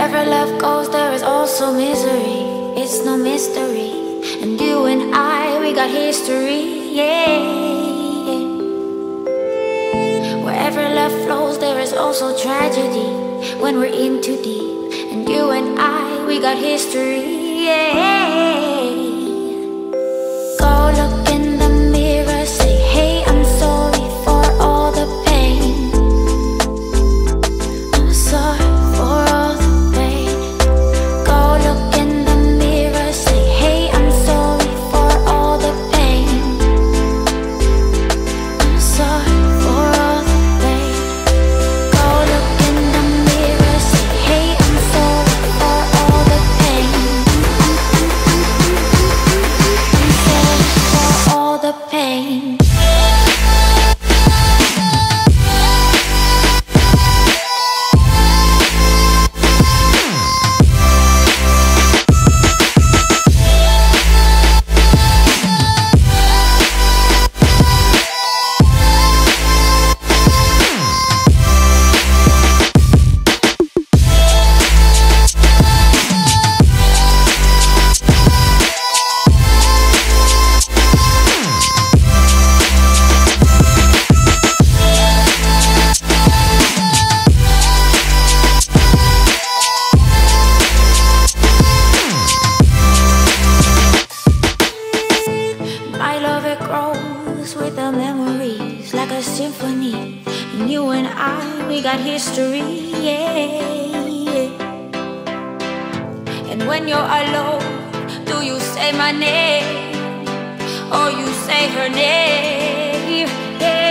Wherever love goes, there is also misery. It's no mystery. And you and I, we got history, yeah. Wherever love flows, there is also tragedy when we're in too deep. And you and I, we got history, yeah. Go look in the mirror, say, hey, I'm sorry for all the pain. I'm sorry for all the pain. Go look in the mirror, say, hey, I'm sorry for all the pain. I'm sorry for all the pain. Go look in the mirror, say, hey, I'm sorry for all the pain. I'm sorry for all the pain. My love, it grows with the memories like a symphony. And you and I, we got history, yeah. And when you're alone, do you say my name or you say her name? Yeah.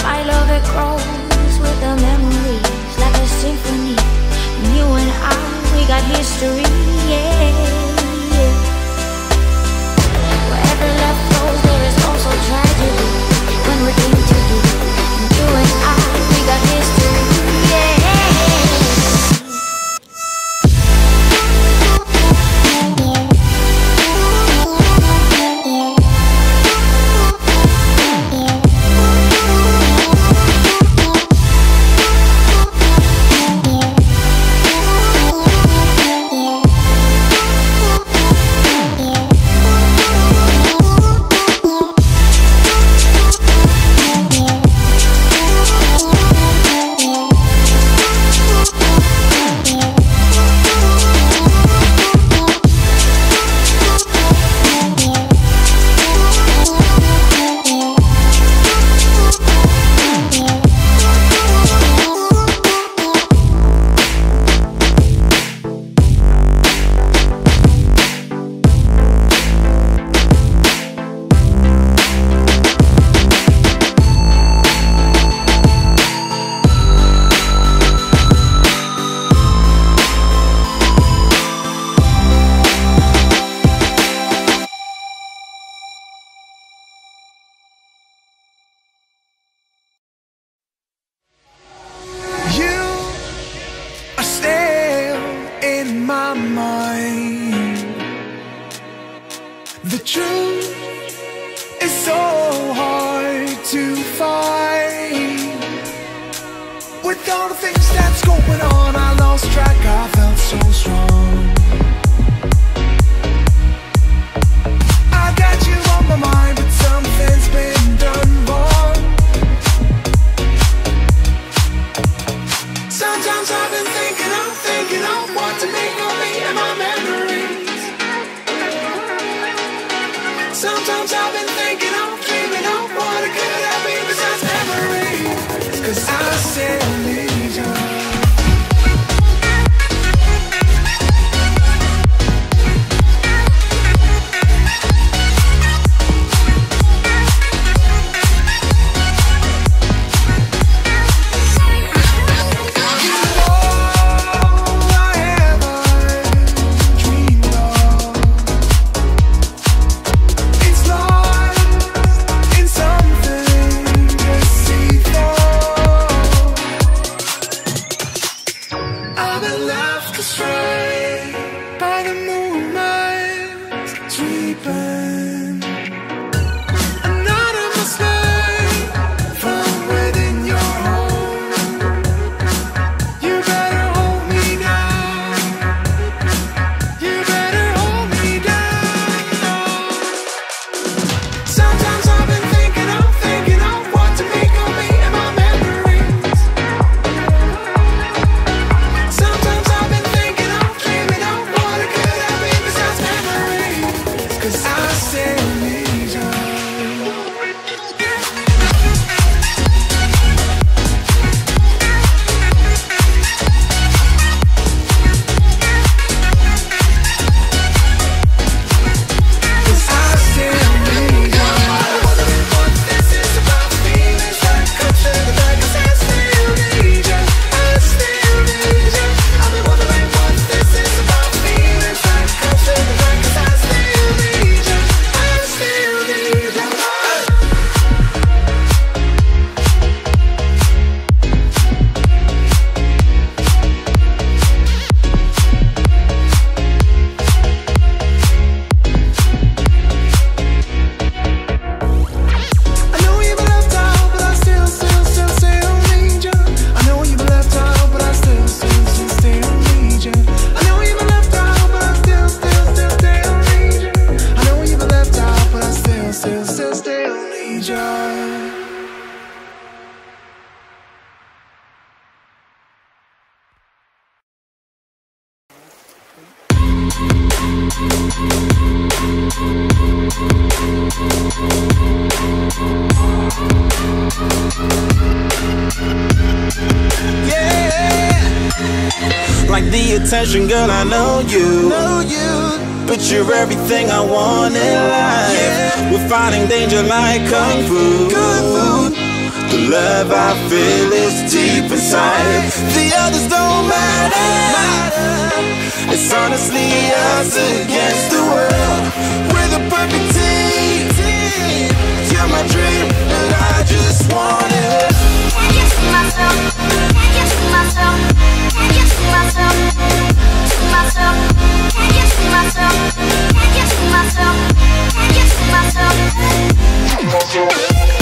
My love, it grows with the memories like a symphony. And you and I, we got history, yeah. Wherever love flows, there is also tragedy when we're in too deep. And you and I, we got history, yeah. The truth is so hard to find. With all the things that's going on, I lost track, I felt so strong. I got you on my mind, but something's been done wrong. Sometimes I've been thinking of what to make of me and my memories. Sometimes I've been thinking of, dreaming of what it could have been besides memories. 'Cause I still need you. You all I ever Like the attention, girl, I know you. But you're everything I want in life. We're fighting danger like Kung Fu. The love I feel is deep inside. The others don't matter. It's honestly us against the world. We're the perfect team. You're my dream, and I just want it. Can't get to myself. Can't get to myself. Can't get to myself. To myself. Can't get to myself. Can't get to myself. Can't get to myself.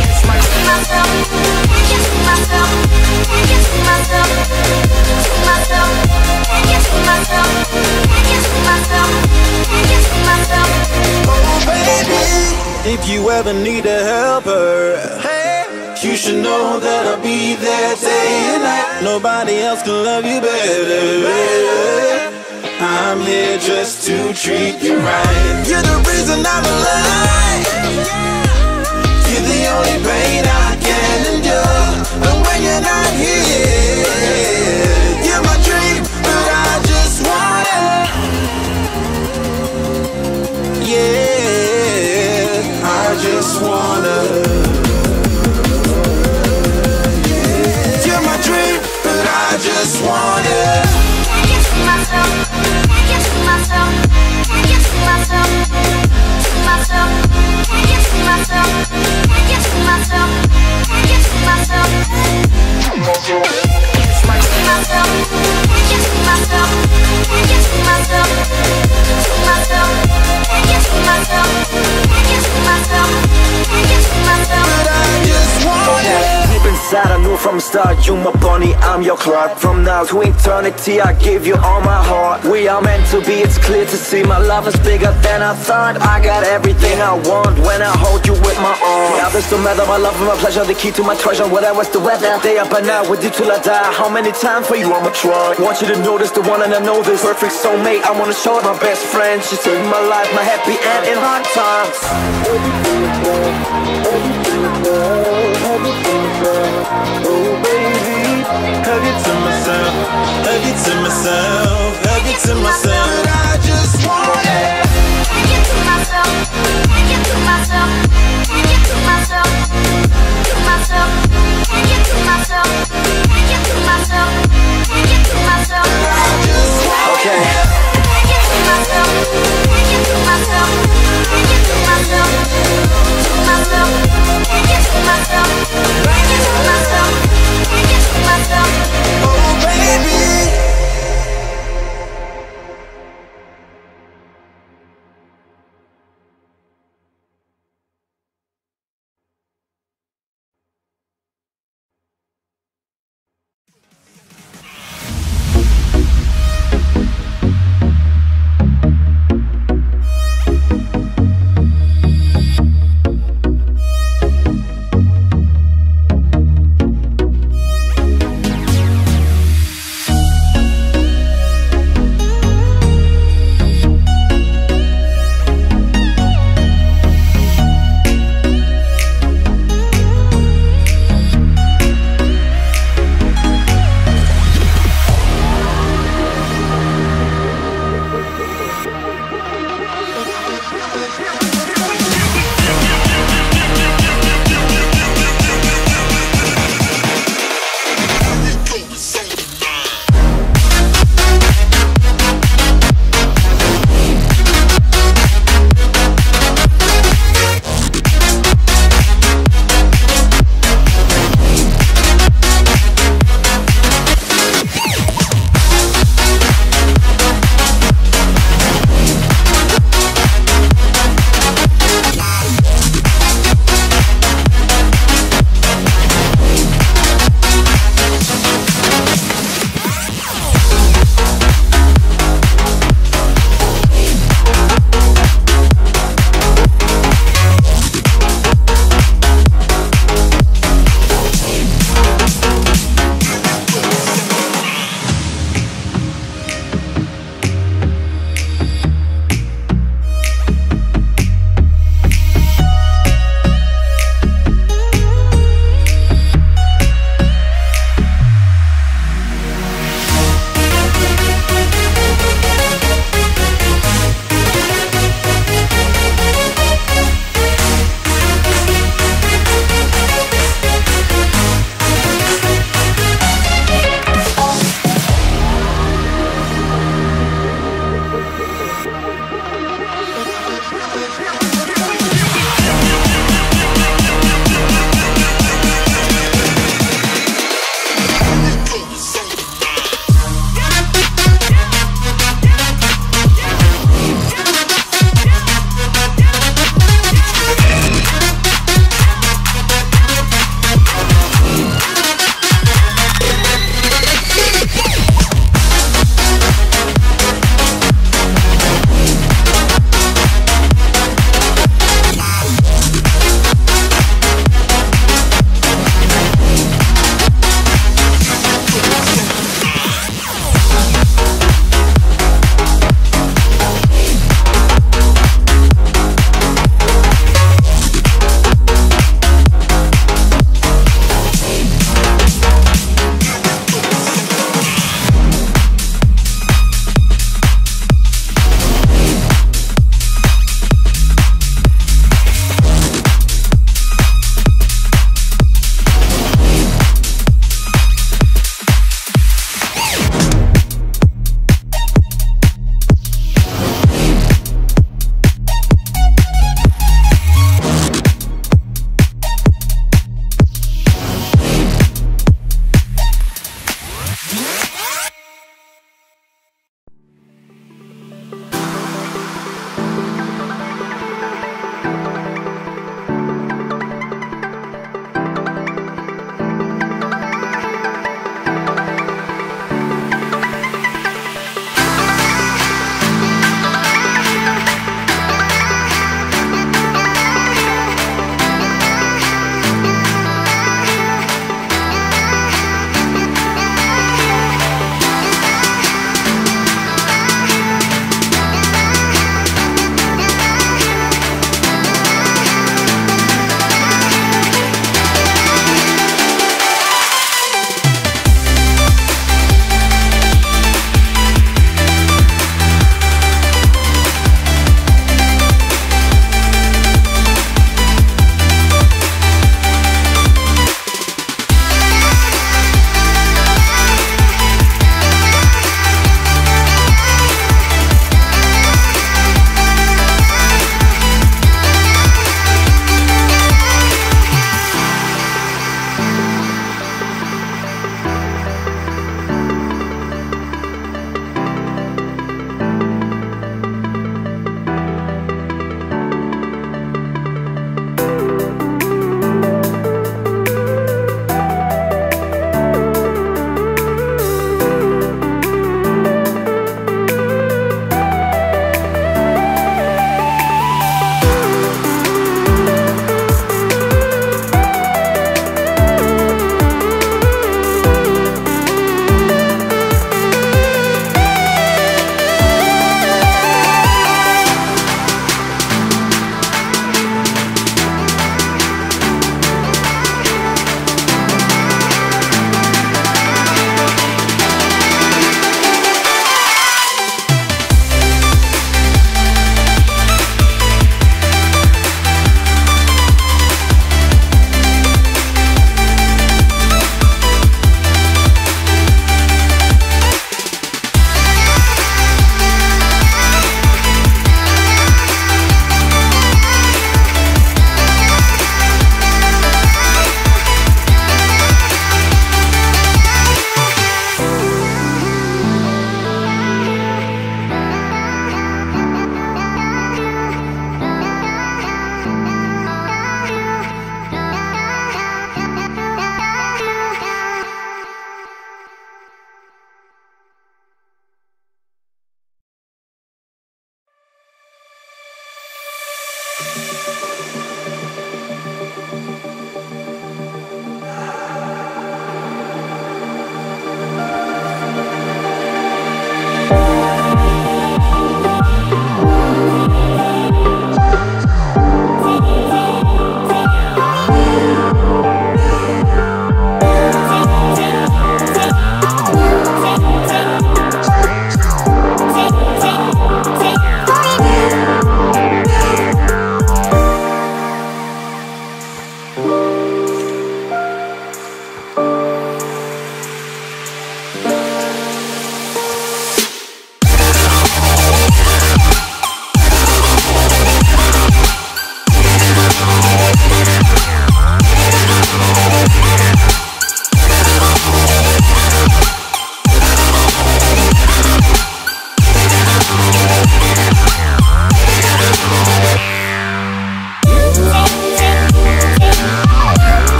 It's my myself. Can't get to myself. Can't get to myself. To myself. Can't get to myself. Can't get to myself. Can't get to myself. Oh baby, if you ever need a helper, you should know that I'll be there day and night. Nobody else can love you better. I'm here just to treat you right. You're the reason I'm alive. You're the only pain I can endure. And when you're not here, you're my dream, but I just want it. Yeah, I just wanna. I just want it. Can't get to myself. Can't get to myself. Can't get to myself. To myself. Can't get to myself. Can't get to myself. Can't get to myself. It's my myself. Can't get to myself. Can't get to myself. To myself. Can't get to myself. Can't get to myself. Can't get to myself. But I just want it. Deep inside I knew from the start, you my bunny, I'm your Clark. From now to eternity I give you all my heart. We are meant to be, it's clear to see. My love is bigger than I thought. I got everything I want when I hold you with my arms. Now this don't matter, my love and my pleasure, the key to my treasure. Whatever's the weather, day up and out with you till I die. How many times for you I'ma try? Want you to notice the one and I know this. Perfect soulmate, I wanna show it. My best friend, she saved my life, my happy end in hard times. Oh baby, hug it to myself, hug it to myself, hug it to myself. But I just want it. Can't get to myself. Can't get to myself. Can't get to myself. To myself. Can't get to myself. Can't get to myself. Can't get to myself. I just want Okay. it. Can't get to myself. Can't get to myself. Can't get to myself. To myself. Can't get to myself. Can't get to myself. Can't get to myself. Oh baby,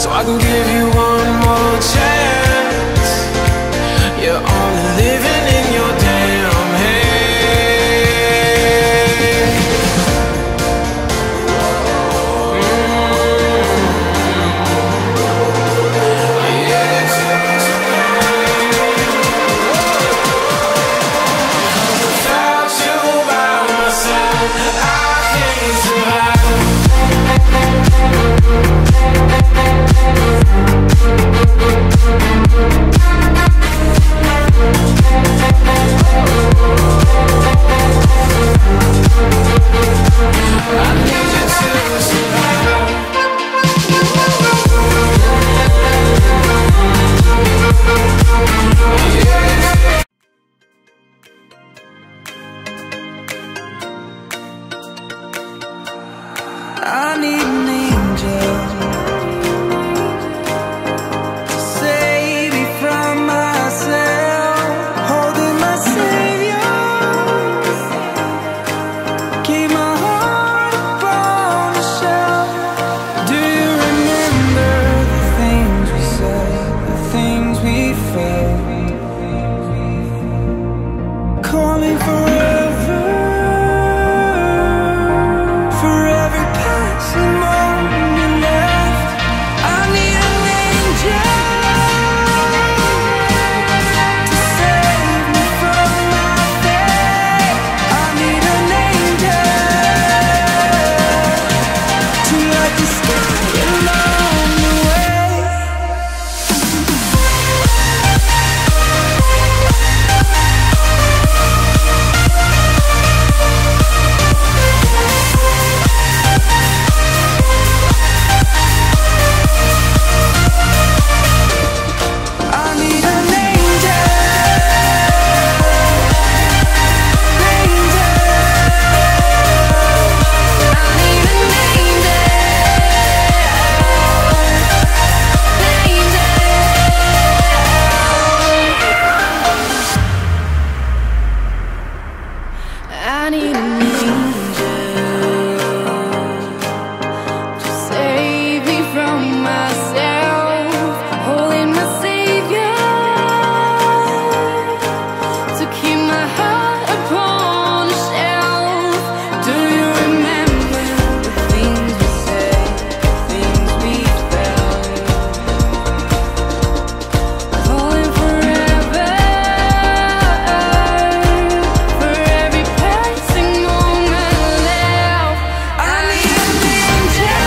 so I can give you one more chance. You're only living in your damn head. Without you by my side, I can't survive. I need you to survive. I need an angel to save me from myself, holding my savior, keep my heart upon the shelf. Do you remember the things we said, the things we felt? Call me forever, for every passing moment left. I need an angel to save me from my fate. I need an angel to light the sky along the way. I need an angel, I need an angel to save me from myself, holding my savior, to keep my heart upon the shelf. Do you remember the things we said, the things we felt? Falling forever, for every passing moment left. I need an angel.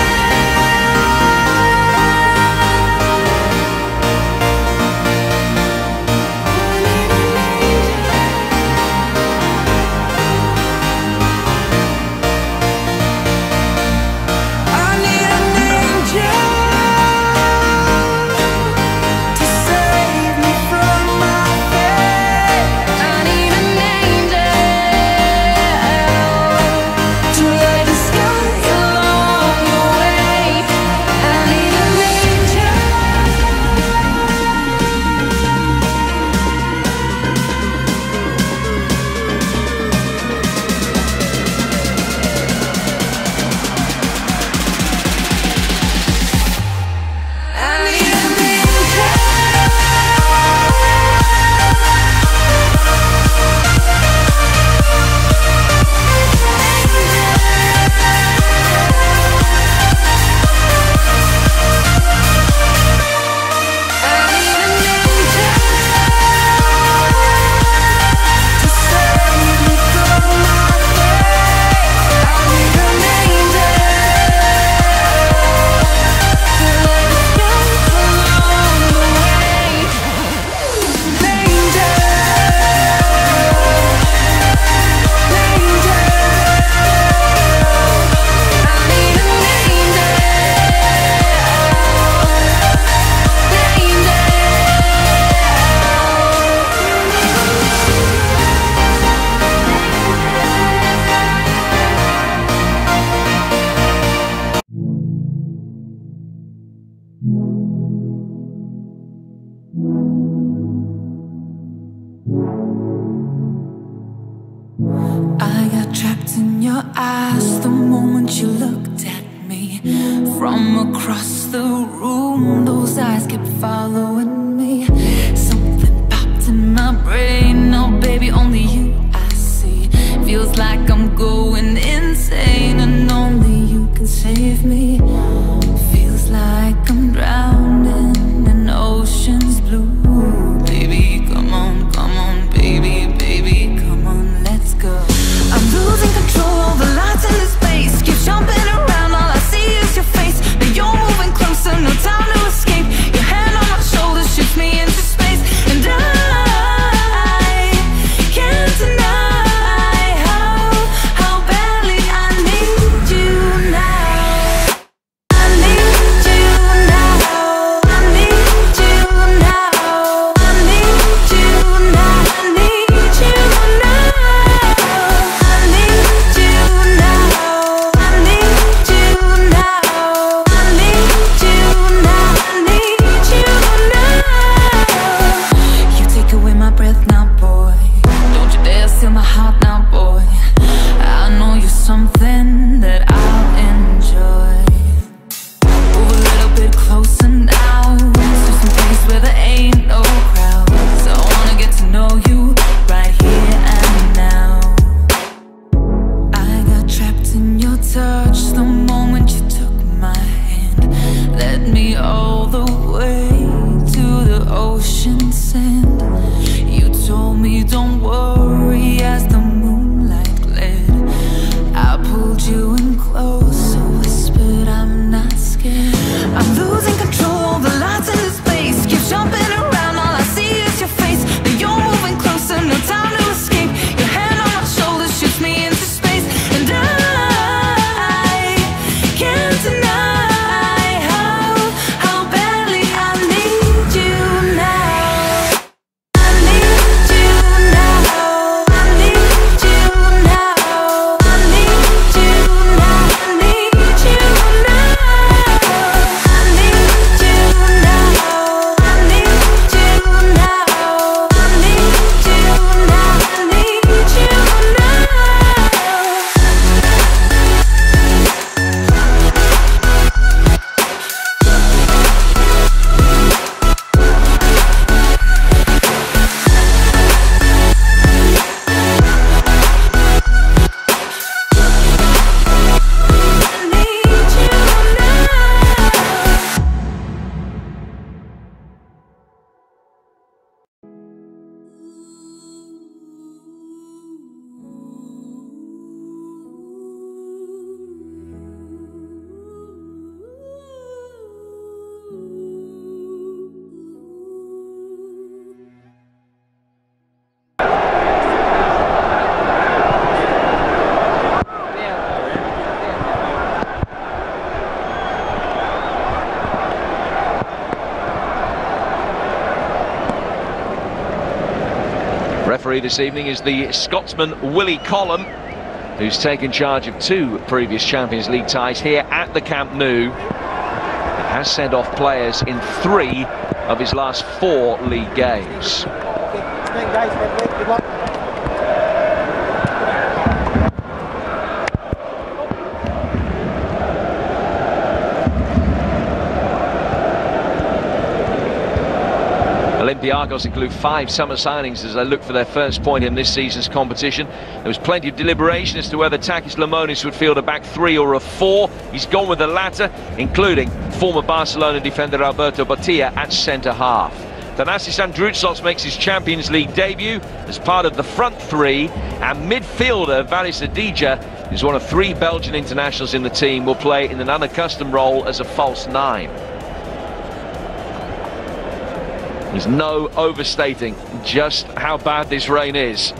I need an angel to save me from my fate. I need an angel to light the sky along the way. I need an angel. I need an angel. I need an angel to save me from my fate. I need an angel to light the sky along the way. Angel, I need an I got trapped in your eyes the moment you looked at me. From across the room, those eyes kept following me. Something popped in my brain. Oh baby, only you I see. Feels like I'm going insane, and only you can save me. Feels like I'm drowning in ocean's blue. Baby, come on, baby, baby, come on, let's go. I'm losing control of the lights in this space. Keep jumping around, all I see is your face. Now you're moving closer, no time to escape. Your hand on my shoulder shoots me into space, and I can't deny how badly I need you now. I need you now. I need you now. I need you now. I need you now. I need you now. I need you now. I need you now. I need you now. You take away my breath now, boy. Don't you dare steal my heart now, boy. I know you're something that I'll enjoy. Move a little bit closer now, to some place where there ain't no crowds. I wanna get to know you right here and now. I got trapped in your touch the moment you took my hand. Led me all the way to the ocean sand. You told me don't worry as the moonlight gled. I pulled you in close, so whispered I'm not scared. I'm losing control of the lights in this space. Keep jumping around, all I see is your face. Now you're moving closer, no time to escape. Your hand on my shoulder shoots me into space, and I can't deny how badly I need you now. I need you now. I need you now. I need you now. I need you now. I need you now. I need you now. I need you now. I need you now. Referee this evening is the Scotsman Willie Collum, who's taken charge of 2 previous Champions League ties here at the Camp Nou. Has sent off players in 3 of his last 4 league games. Good luck. Olympiacos include 5 summer signings as they look for their first point in this season's competition. There was plenty of deliberation as to whether Takis Lamonis would field a back 3 or a 4. He's gone with the latter, including former Barcelona defender Alberto Botilla at centre-half. Thanasis Androutsos makes his Champions League debut as part of the front 3, and midfielder Valis Adija, who's one of 3 Belgian internationals in the team, will play in an unaccustomed role as a false 9. There's no overstating just how bad this rain is.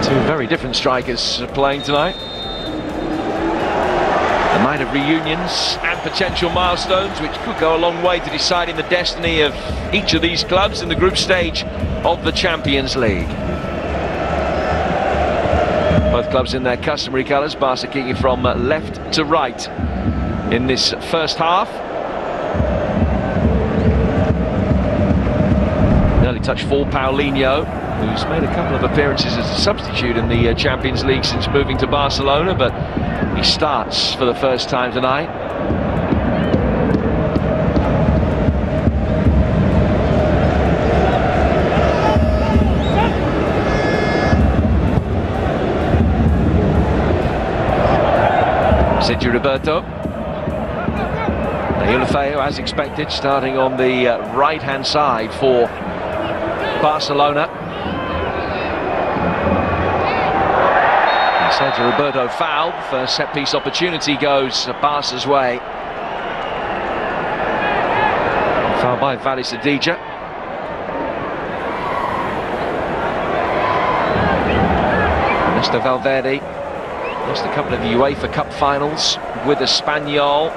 Two very different strikers playing tonight. A night of reunions and potential milestones which could go a long way to deciding the destiny of each of these clubs in the group stage of the Champions League. Both clubs in their customary colours, Barca kicking from left to right in this first half. Early touch for Paulinho. who's made a couple of appearances as a substitute in the Champions League since moving to Barcelona, but he starts for the first time tonight. Sergio Roberto. Deulofeu, as expected, starting on the right-hand side for Barcelona. And Sergio Roberto fouled. First set-piece opportunity goes Barca's way. Foul by Valisadija. Mr. Valverde lost a couple of UEFA Cup finals with Espanyol.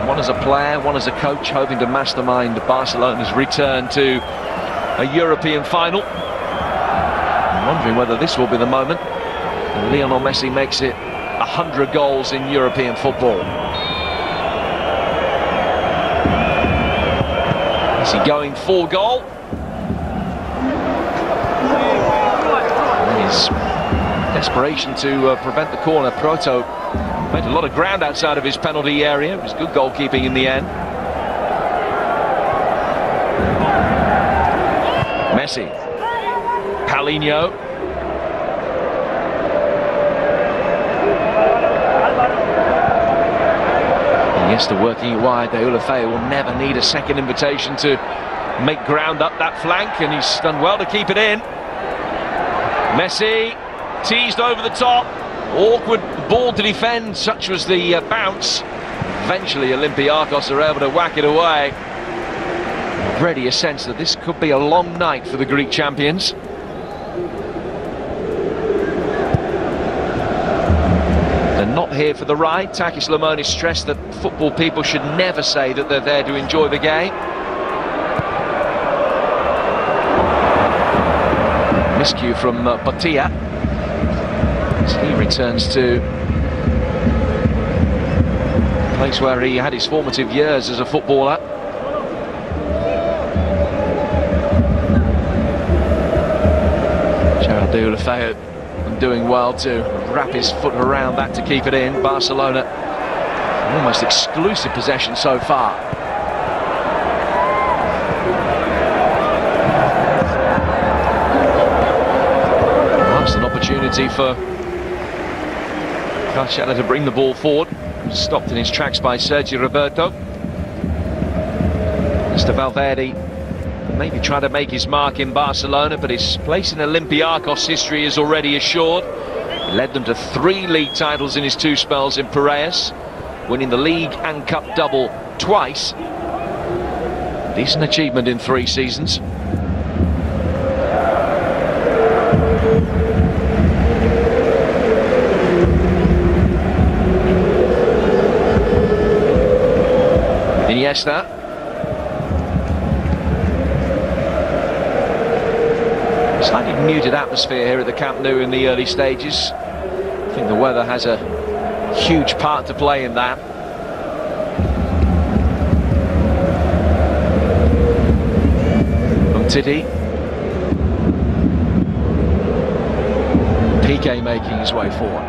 One as a player, one as a coach, hoping to mastermind Barcelona's return to a European final. I'm wondering whether this will be the moment Lionel Messi makes it 100 goals in European football. Is he going for goal? And his desperation to prevent the corner. Proto made a lot of ground outside of his penalty area. It was good goalkeeping in the end. Messi. Paulinho. Iniesta working it wide. Deulofeu will never need a second invitation to make ground up that flank, and he's done well to keep it in. Messi teased over the top. Awkward ball to defend, such was the bounce. Eventually Olympiacos are able to whack it away. Already a sense that this could be a long night for the Greek champions. They're not here for the ride. Takis Lamoni stressed that football people should never say that they're there to enjoy the game. Miscue from Botia. He returns to a place where he had his formative years as a footballer. Deulofeu doing well to wrap his foot around that to keep it in. Barcelona almost exclusive possession so far. That's an opportunity for Carcella to bring the ball forward. Stopped in his tracks by Sergio Roberto. Mr. Valverde maybe trying to make his mark in Barcelona, but his place in Olympiacos history is already assured. He led them to 3 league titles in his 2 spells in Piraeus, winning the league and cup double twice. Decent achievement in 3 seasons. Iniesta. Slightly muted atmosphere here at the Camp Nou in the early stages. I think the weather has a huge part to play in that. Umtiti. Piqué making his way forward.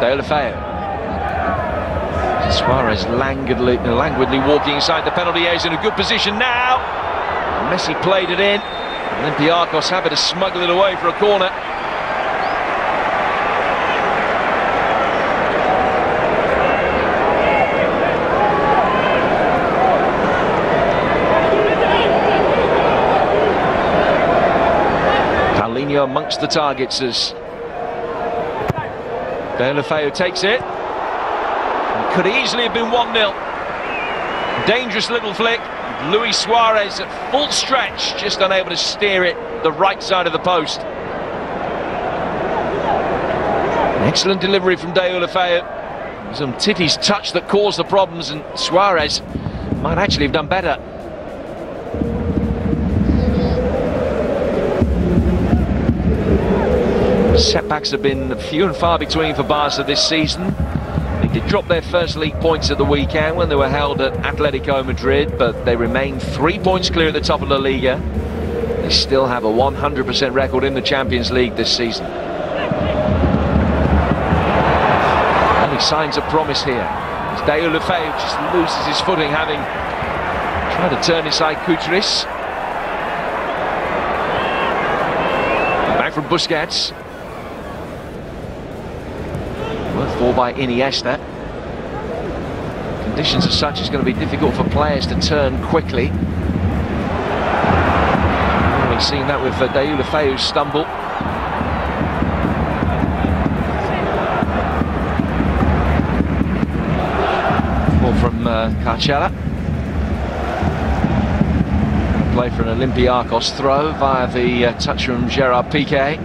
Deulofeu. Suarez languidly walking inside the penalty area. He's in a good position now. Messi played it in. Olympiacos happy to smuggle it away for a corner. Paulinho amongst the targets as Deulofeu takes it. It could easily have been 1-0. Dangerous little flick. Luis Suarez at full stretch, just unable to steer it the right side of the post. An excellent delivery from Deulofeu. It was Umtiti's touch that caused the problems, and Suarez might actually have done better. Setbacks have been few and far between for Barca this season. They did drop their first league points at the weekend when they were held at Atletico Madrid, but they remain 3 points clear at the top of La Liga. They still have a 100% record in the Champions League this season. Only signs of promise here. As Deulofeu just loses his footing, having tried to turn inside Coutris. Back from Busquets. Worth for by Iniesta. Conditions as such, it's going to be difficult for players to turn quickly. We've seen that with Deulofeu's stumble. Ball from Carcella. Play for an Olympiacos throw via the touch from Gerard Piqué.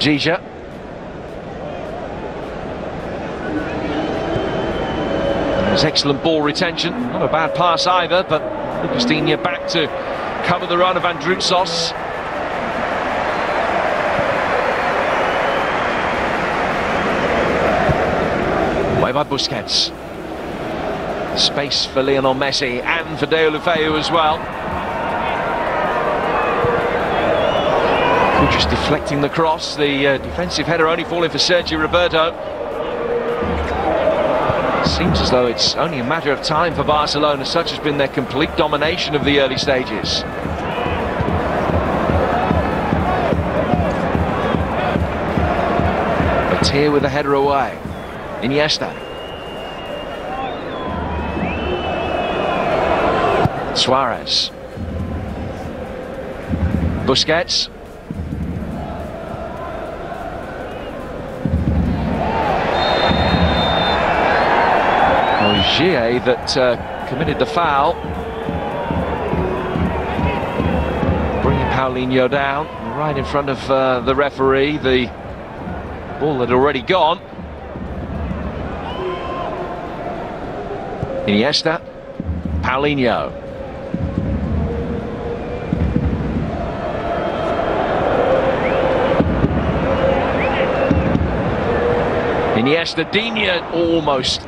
Gigo. There's excellent ball retention, not a bad pass either, but Lucas Digne back to cover the run of Androutsos. Away by Busquets. Space for Lionel Messi and for Deulofeu as well. Just deflecting the cross, the defensive header only falling for Sergio Roberto. Seems as though it's only a matter of time for Barcelona, such has been their complete domination of the early stages. But here with the header away, Iniesta. Suarez. Busquets. Gigo that committed the foul, bringing Paulinho down right in front of the referee. The ball had already gone. Iniesta, Paulinho. Iniesta, Digne almost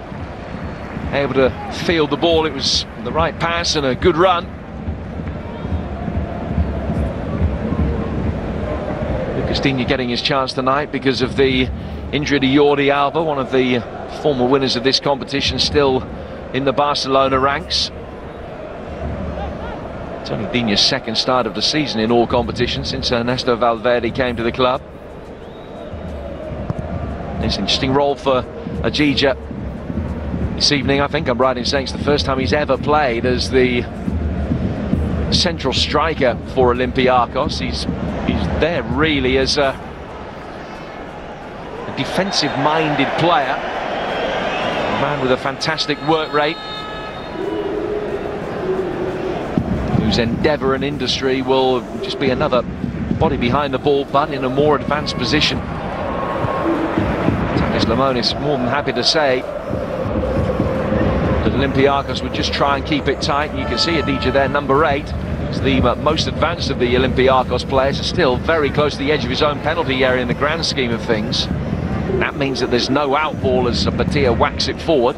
able to field the ball. It was the right pass and a good run. Lucas Digne getting his chance tonight because of the injury to Jordi Alba, one of the former winners of this competition, still in the Barcelona ranks. It's only Digne's second start of the season in all competitions since Ernesto Valverde came to the club. It's an interesting role for Gigo this evening. I think I'm right in saying it's the first time he's ever played as the central striker for Olympiacos. He's there really as a defensive-minded player, a man with a fantastic work rate, whose endeavour and industry will just be another body behind the ball, but in a more advanced position. Takis Lamonis more than happy to say that Olympiacos would just try and keep it tight, and you can see Gigo there, number 8. He's the most advanced of the Olympiacos players, is still very close to the edge of his own penalty area in the grand scheme of things. That means that there's no out ball as Batia whacks it forward.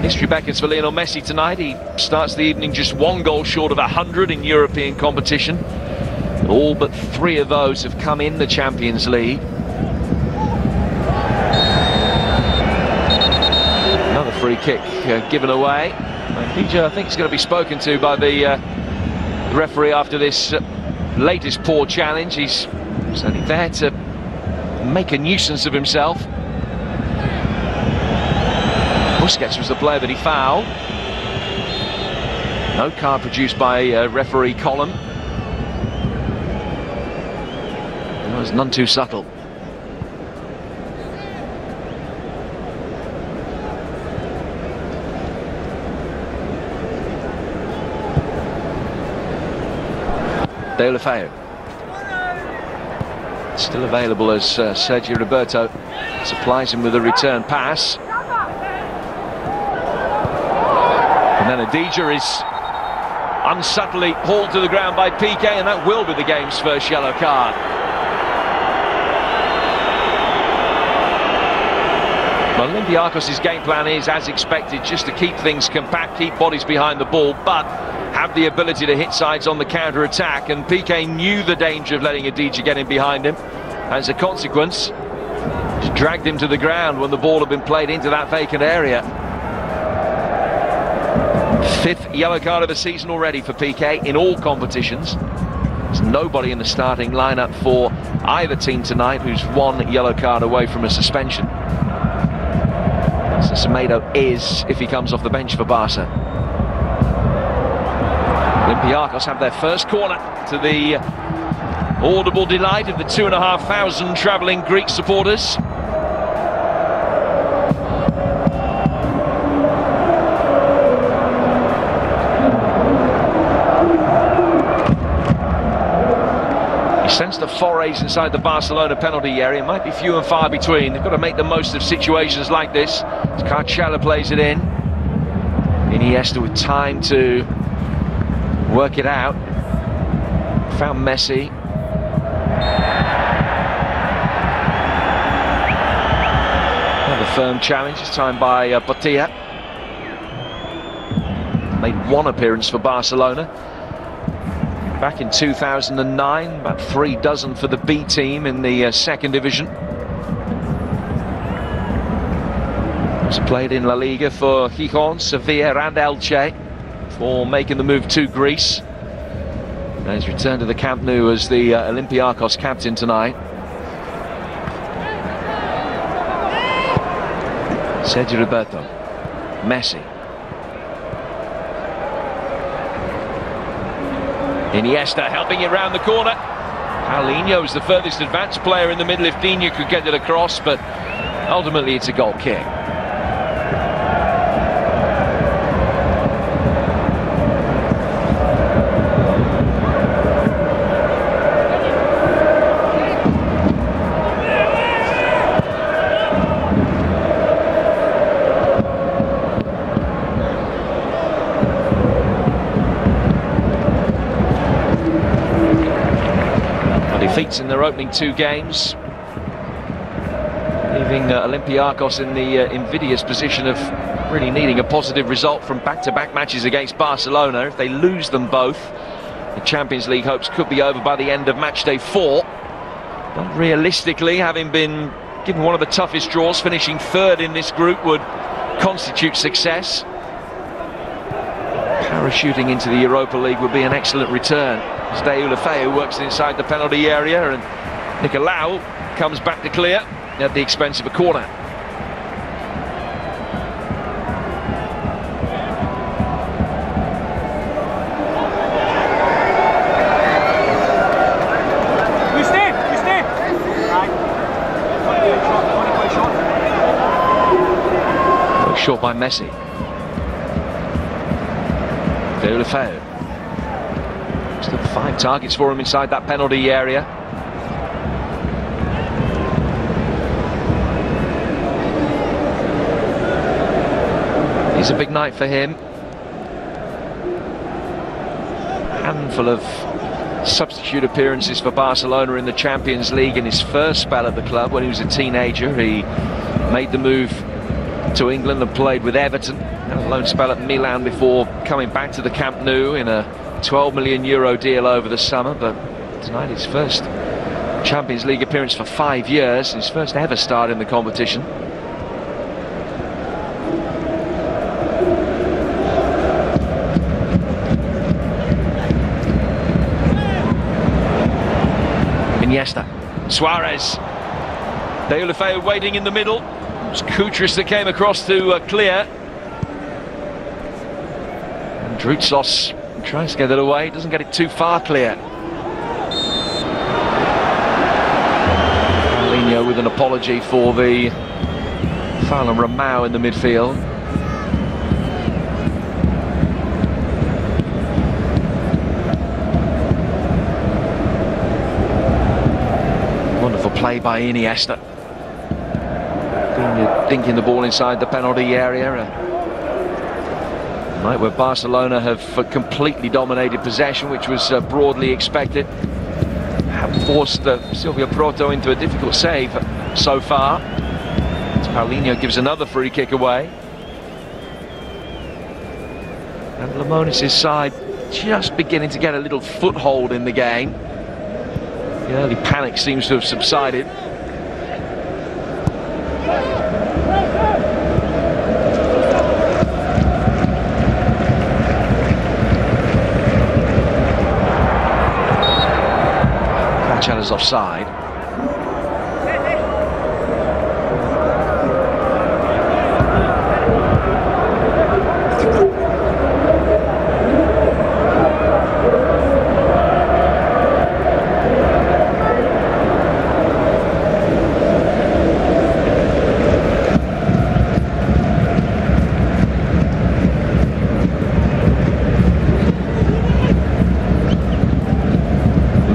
History beckons for Lionel Messi tonight. He starts the evening just 1 goal short of 100 in European competition. All but 3 of those have come in the Champions League. Another free kick given away. Gigo, I think, is going to be spoken to by the referee after this latest poor challenge. He's certainly there to make a nuisance of himself. Busquets was the player that he fouled. No card produced by referee Column. It was none too subtle. Deulofeu. Still available as Sergio Roberto supplies him with a return pass. And then Adija is unsubtly hauled to the ground by PK, and that will be the game's first yellow card. Olympiacos' game plan is, as expected, just to keep things compact, keep bodies behind the ball, but have the ability to hit sides on the counter-attack, and PK knew the danger of letting Adija get in behind him. As a consequence, just dragged him to the ground when the ball had been played into that vacant area. 5th yellow card of the season already for PK in all competitions. There's nobody in the starting lineup for either team tonight who's 1 yellow card away from a suspension. So Semedo is, if he comes off the bench for Barca. Olympiacos have their first corner, to the audible delight of the 2,500 travelling Greek supporters. He sensed the forays inside the Barcelona penalty area. It might be few and far between. They've got to make the most of situations like this. Carcella plays it in. Iniesta with time to work it out. Found Messi. Another firm challenge, this time by Botilla. Made 1 appearance for Barcelona back in 2009, about 3 dozen for the B team in the second division. Also played in La Liga for Gijon, Sevilla and Elche for making the move to Greece. And he's returned to the Camp Nou as the Olympiacos captain tonight. Sergio Roberto, Messi. Iniesta helping it round the corner. Paulinho's the furthest advanced player in the middle if Dina could get it across, but ultimately it's a goal kick. Defeats in their opening 2 games, leaving Olympiacos in the invidious position of really needing a positive result from back-to-back matches against Barcelona. If they lose them both, the Champions League hopes could be over by the end of match day 4. But realistically, having been given one of the toughest draws, finishing 3rd in this group would constitute success. Parachuting into the Europa League would be an excellent return. Deulofeu works inside the penalty area, and Nicolau comes back to clear at the expense of a corner. You stay. Right. Short by Messi. Deulofeu. Still 5 targets for him inside that penalty area. It's a big night for him. Handful of substitute appearances for Barcelona in the Champions League in his first spell at the club when he was a teenager. He made the move to England and played with Everton. Had a loan spell at Milan before coming back to the Camp Nou in a €12 million deal over the summer, but tonight his first Champions League appearance for 5 years, his first ever start in the competition. Iniesta, Suarez, Deulofeu waiting in the middle. It was Koutras that came across to clear. And Drutsos tries to get it away, doesn't get it too far clear. Paulinho with an apology for the foul on Ramau in the midfield. Wonderful play by Iniesta. Dinking the ball inside the penalty area. Night where Barcelona have completely dominated possession, which was broadly expected. Have forced Silvio Proto into a difficult save so far. Paulinho gives another free kick away. And Lemonis' side just beginning to get a little foothold in the game. The early panic seems to have subsided. Chatter's offside.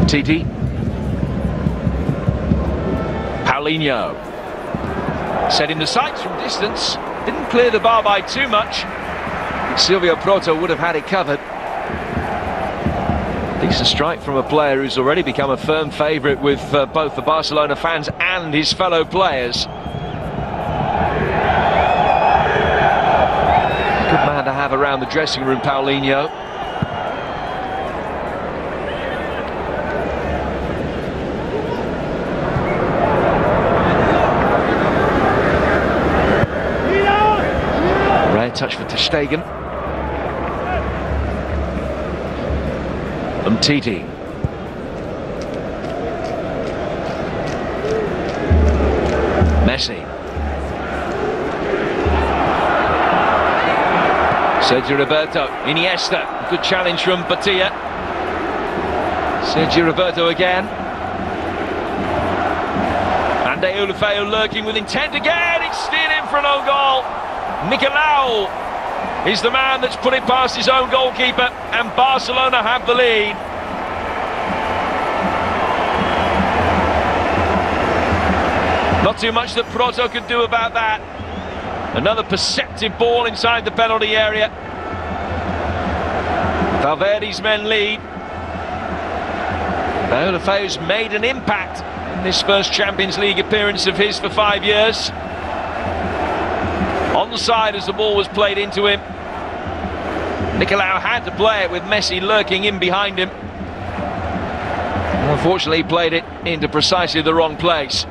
Titi. Paulinho. Setting the sights from distance. Didn't clear the bar by too much. Silvio Proto would have had it covered. Decent strike from a player who's already become a firm favourite with both the Barcelona fans and his fellow players. Good man to have around the dressing room, Paulinho. Touch for ter Stegen. Titi. Messi. Sergio Roberto. Iniesta. Good challenge from Batia. Sergio Roberto again. And Deulofeu lurking with intent again. It's steered in for an own goal. Nicolau is the man that's put it past his own goalkeeper, and Barcelona have the lead. Not too much that Proto could do about that. Another perceptive ball inside the penalty area. Valverde's men lead. Deulofeu's made an impact in this first Champions League appearance of his for 5 years. Onside as the ball was played into him. Nicolau had to play it with Messi lurking in behind him. Unfortunately, he played it into precisely the wrong place.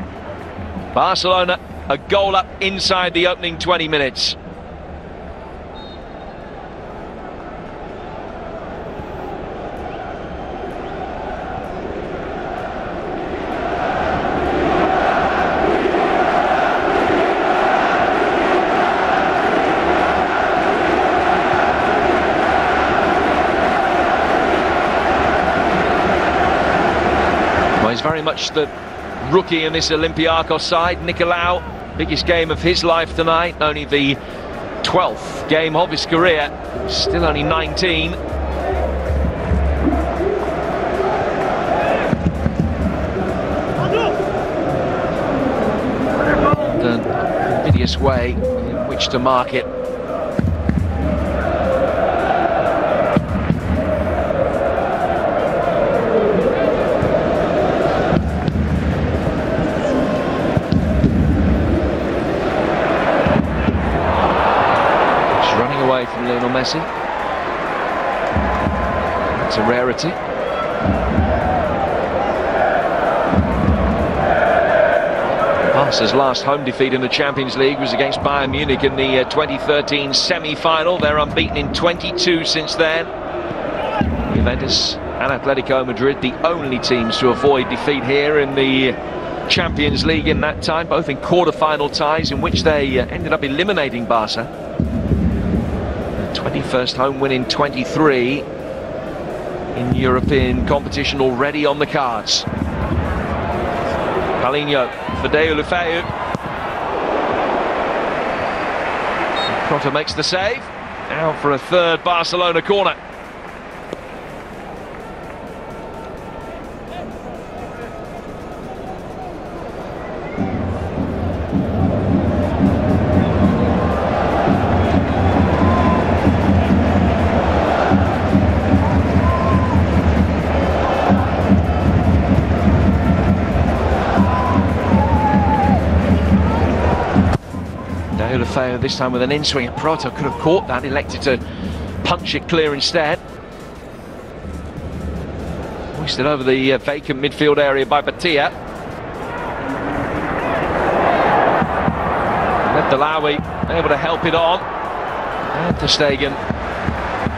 Barcelona, a goal up inside the opening 20 minutes. He's very much the rookie in this Olympiacos side. Nicolau, biggest game of his life tonight, only the 12th game of his career, still only 19. The invidious way in which to mark it. From Lionel Messi. It's a rarity. Barca's last home defeat in the Champions League was against Bayern Munich in the 2013 semi-final. They're unbeaten in 22 since then. Juventus and Atletico Madrid, the only teams to avoid defeat here in the Champions League in that time, both in quarter-final ties in which they ended up eliminating Barca. 21st home win in 23 in European competition already on the cards. Paulinho for Deulofeu. Proto makes the save. Now for a third Barcelona corner. Deulofeu this time with an in-swing. Proto could have caught that, elected to punch it clear instead. Hoisted over the vacant midfield area by Batia. Delawi able to help it on. And Ter Stegen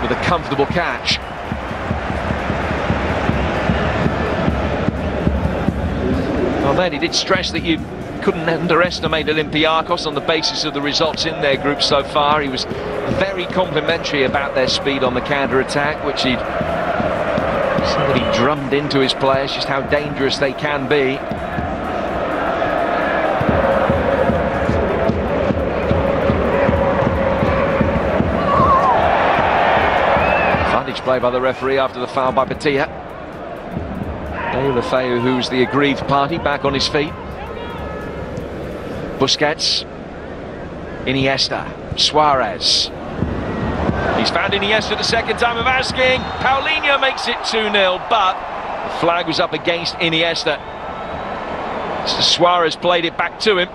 with a comfortable catch. Well, then he did stress that you couldn't underestimate Olympiacos on the basis of the results in their group so far. He was very complimentary about their speed on the counter-attack, which he drummed into his players just how dangerous they can be. Advantage play by the referee after the foul by Batia. Deulofeu, who's the aggrieved party, back on his feet. Busquets, Iniesta, Suarez. He's found Iniesta the second time of asking. Paulinho makes it 2-0, but the flag was up against Iniesta. So Suarez played it back to him.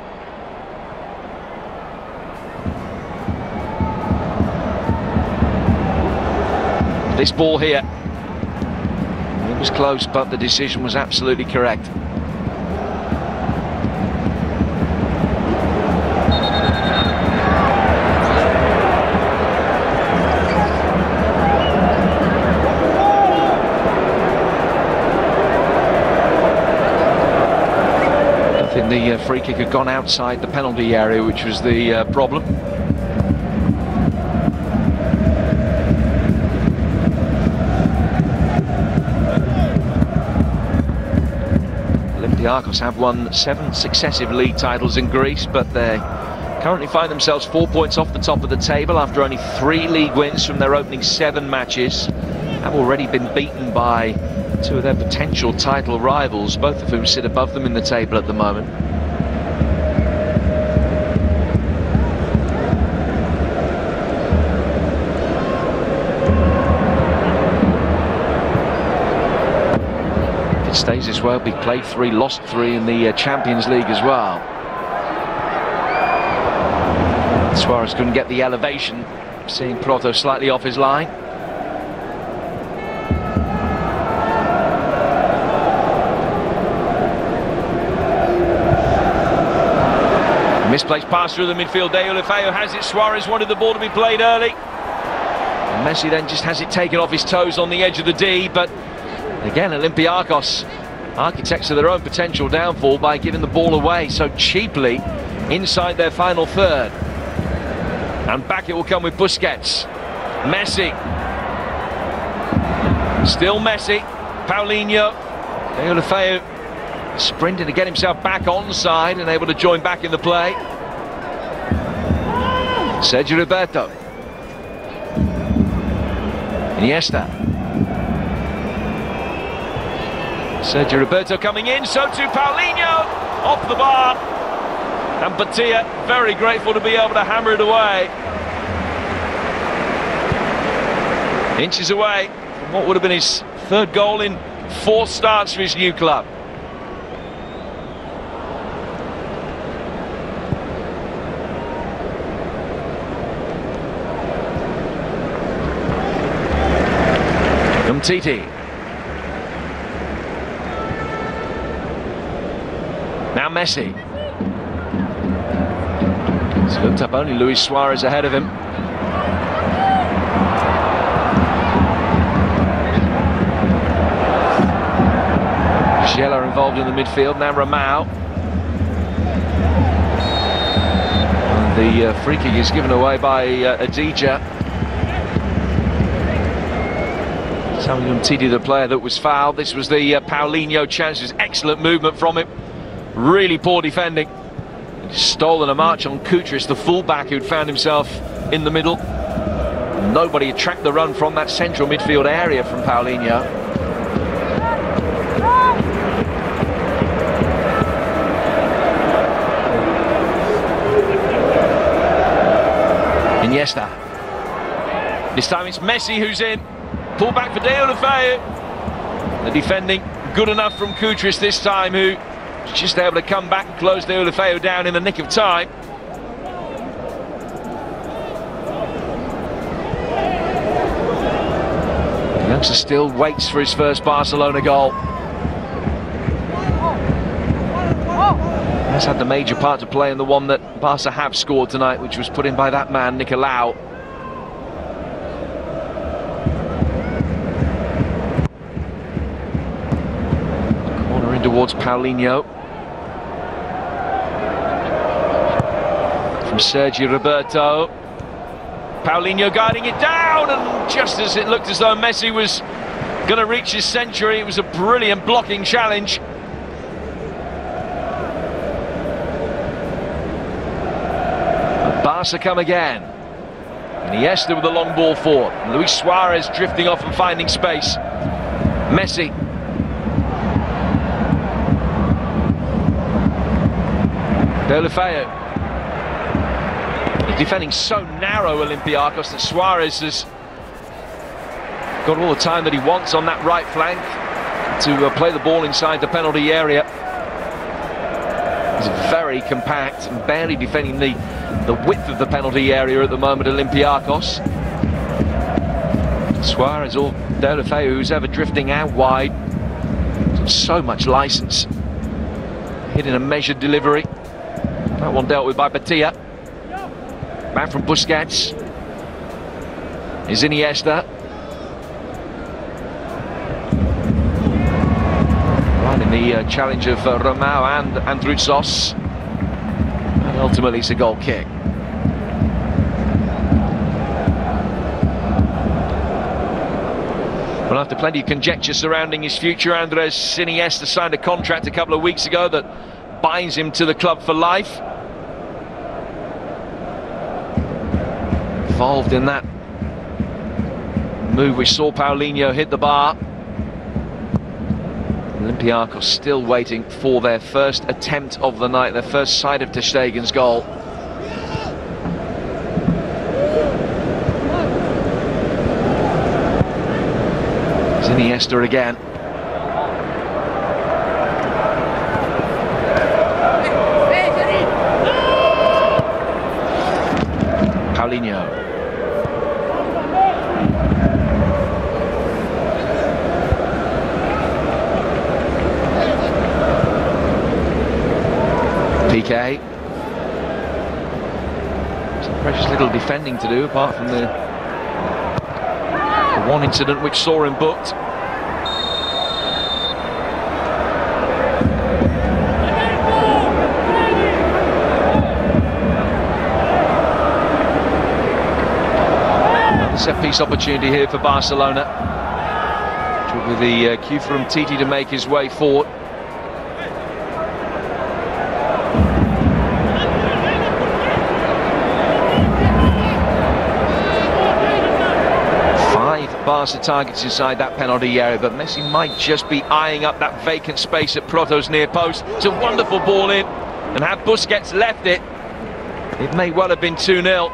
This ball here, it was close, but the decision was absolutely correct. The free kick had gone outside the penalty area, which was the problem. Olympiacos have won 7 successive league titles in Greece, but they currently find themselves 4 points off the top of the table after only 3 league wins from their opening 7 matches. Have already been beaten by 2 of their potential title rivals, both of whom sit above them in the table at the moment. If it stays this way, we played 3, lost 3 in the Champions League as well. Suarez couldn't get the elevation, seeing Proto slightly off his line. Misplaced pass through the midfield. Deulofeu has it. Suarez wanted the ball to be played early. And Messi then just has it taken off his toes on the edge of the D. But again, Olympiacos, architects of their own potential downfall by giving the ball away so cheaply inside their final third. And back it will come with Busquets. Messi. Still Messi. Paulinho. Deulofeu sprinting to get himself back onside and able to join back in the play. Sergio Roberto. Iniesta. Sergio Roberto coming in, so too Paulinho. Off the bar. And Batia very grateful to be able to hammer it away. Inches away from what would have been his 3rd goal in 4 starts for his new club. Titi. Now Messi. He's looked up, only Luis Suarez ahead of him. Gigo involved in the midfield, now Romao. And the free kick is given away by Adija. Titi, the player that was fouled. This was the Paulinho chance. Excellent movement from him. Really poor defending. Stolen a march on Kutris, the fullback who'd found himself in the middle. Nobody had tracked the run from that central midfield area from Paulinho. Iniesta. This time it's Messi who's in. Pull back for Deulofeu. The defending good enough from Kutris this time, who was just able to come back and close Deulofeu down in the nick of time. Youngster still waits for his first Barcelona goal. Has had the major part to play in the one that Barca have scored tonight, which was put in by that man, Nicolau. Corner in towards Paulinho. From Sergio Roberto. Paulinho guiding it down, and just as it looked as though Messi was going to reach his century, it was a brilliant blocking challenge. Barca come again. Iniesta with the long ball forward. Luis Suarez drifting off and finding space. Messi. Deulofeu. He's defending so narrow, Olympiacos, that Suarez has got all the time that he wants on that right flank to play the ball inside the penalty area. He's very compact and barely defending the width of the penalty area at the moment, Olympiacos. Suarez or Deulofeu, who's ever drifting out wide. So much licence. Hitting a measured delivery. That one dealt with by Batia. Back from Busquets. Is Iniesta. Right in the challenge of Romao and Andrutsos. And ultimately it's a goal kick. Well, after plenty of conjecture surrounding his future, Andres Iniesta signed a contract a couple of weeks ago that binds him to the club for life. Involved in that move which saw Paulinho hit the bar. Olympiacos still waiting for their first attempt of the night, their first sight of ter Stegen's goal. It's Iniesta again. Paulinho. PK. Some precious little defending to do, apart from the one incident which saw him booked. Another set-piece opportunity here for Barcelona. With the cue for Umtiti to make his way forward. Barca targets inside that penalty area, but Messi might just be eyeing up that vacant space at Proto's near post. It's a wonderful ball in, and had Busquets left it, it may well have been 2-0.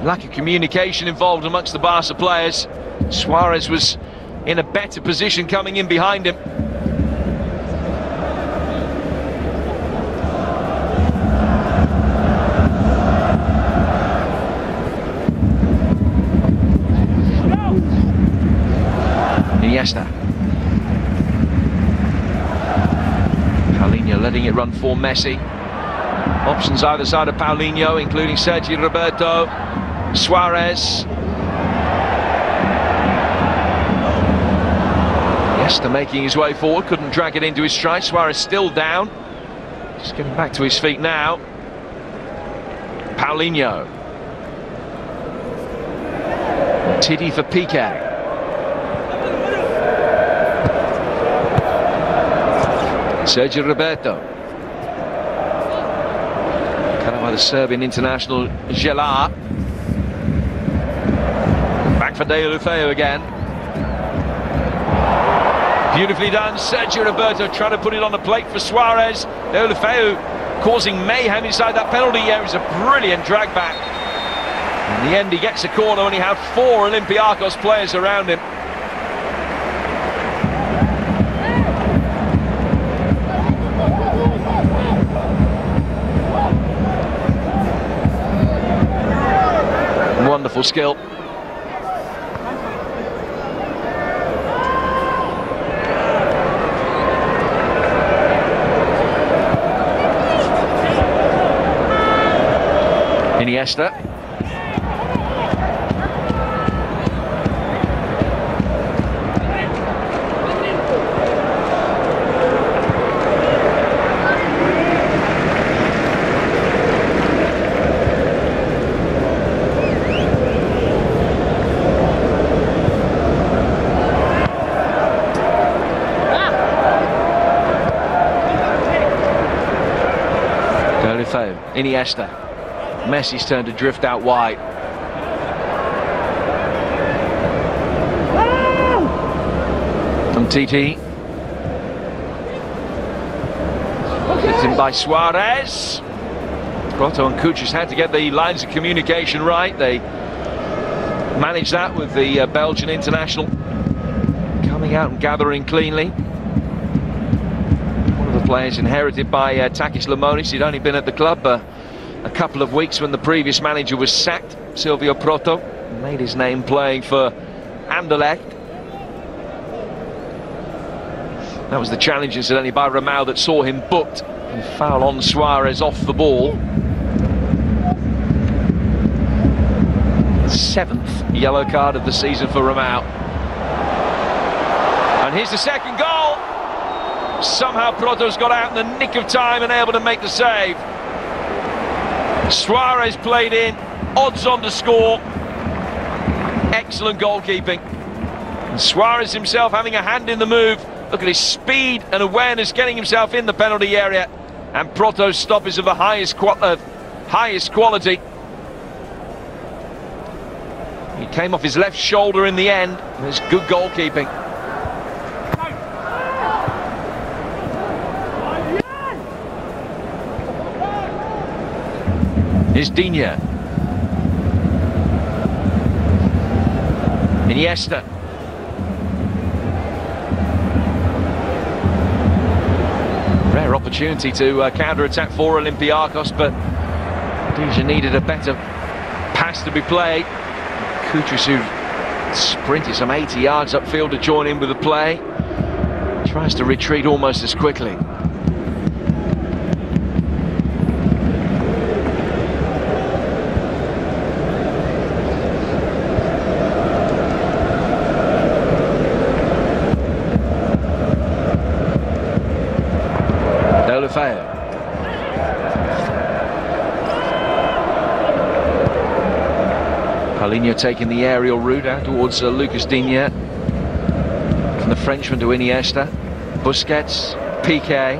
Lack of communication involved amongst the Barca players. Suarez was in a better position coming in behind him. Iniesta. Paulinho letting it run for Messi. Options either side of Paulinho, including Sergio Roberto, Suarez. Iniesta making his way forward, couldn't drag it into his stride. Suarez still down. Just getting back to his feet now. Paulinho. Tiddy for Piqué. Sergio Roberto. Cut out by the Serbian international Germain. Back for Deulofeu again. Beautifully done. Sergio Roberto trying to put it on the plate for Suarez. Deulofeu causing mayhem inside that penalty area. It's a brilliant drag back. In the end, he gets a corner when he had 4 Olympiacos players around him. Wonderful skill. Iniesta. Iniesta. Messi's turn to drift out wide. From TT. It's in by Suarez. Proto and Kuchus had to get the lines of communication right. They managed that with the Belgian international coming out and gathering cleanly. Players inherited by Takis Lemonis. He'd only been at the club a couple of weeks when the previous manager was sacked. Silvio Proto made his name playing for Anderlecht. That was the challenge, incidentally, by Ramao that saw him booked and foul on Suarez off the ball. 7th yellow card of the season for Ramao. And here's the second goal. Somehow Proto's got out in the nick of time and able to make the save. Suarez played in, odds on to score. Excellent goalkeeping. And Suarez himself having a hand in the move. Look at his speed and awareness getting himself in the penalty area. And Proto's stop is of the highest quality. He came off his left shoulder in the end. There's good goalkeeping. Here's Digne. Iniesta. Rare opportunity to counter-attack for Olympiacos, but Digne needed a better pass to be played. Kuchus, who sprinted some 80 yards upfield to join in with the play, tries to retreat almost as quickly. Paulinho taking the aerial route out towards Lucas Digne. From the Frenchman to Iniesta. Busquets, Piqué.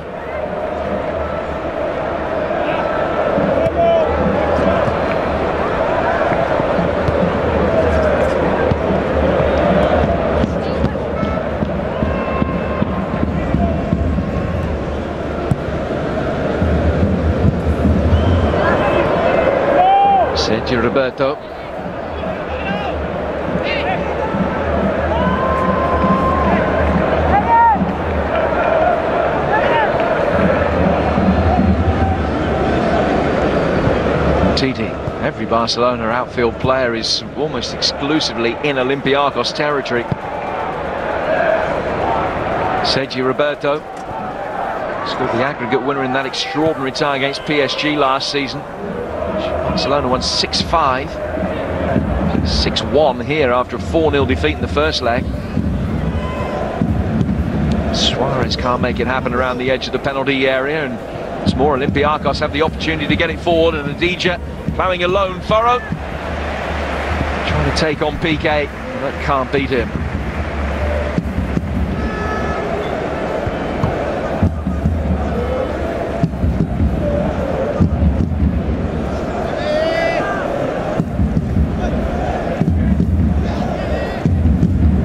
Sergio Roberto. Every Barcelona outfield player is almost exclusively in Olympiacos territory. Sergio Roberto scored the aggregate winner in that extraordinary tie against PSG last season. Barcelona won 6-5, 6-1 here after a 4-0 defeat in the first leg. Suarez can't make it happen around the edge of the penalty area, and it's more Olympiacos have the opportunity to get it forward, and Adija ploughing a lone furrow, trying to take on Piqué, but can't beat him.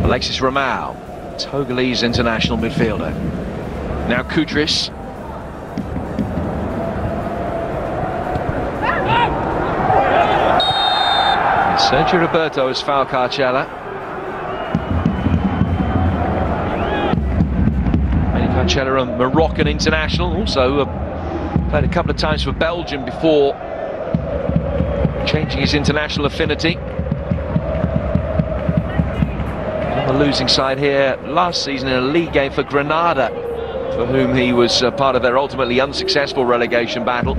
Alexis Ramao, Togolese international midfielder. Now Kudris. Sergio Roberto has fouled Carcella. Carcella, a Moroccan international, also played a couple of times for Belgium before changing his international affinity. On the losing side here last season in a league game for Granada, for whom he was part of their ultimately unsuccessful relegation battle.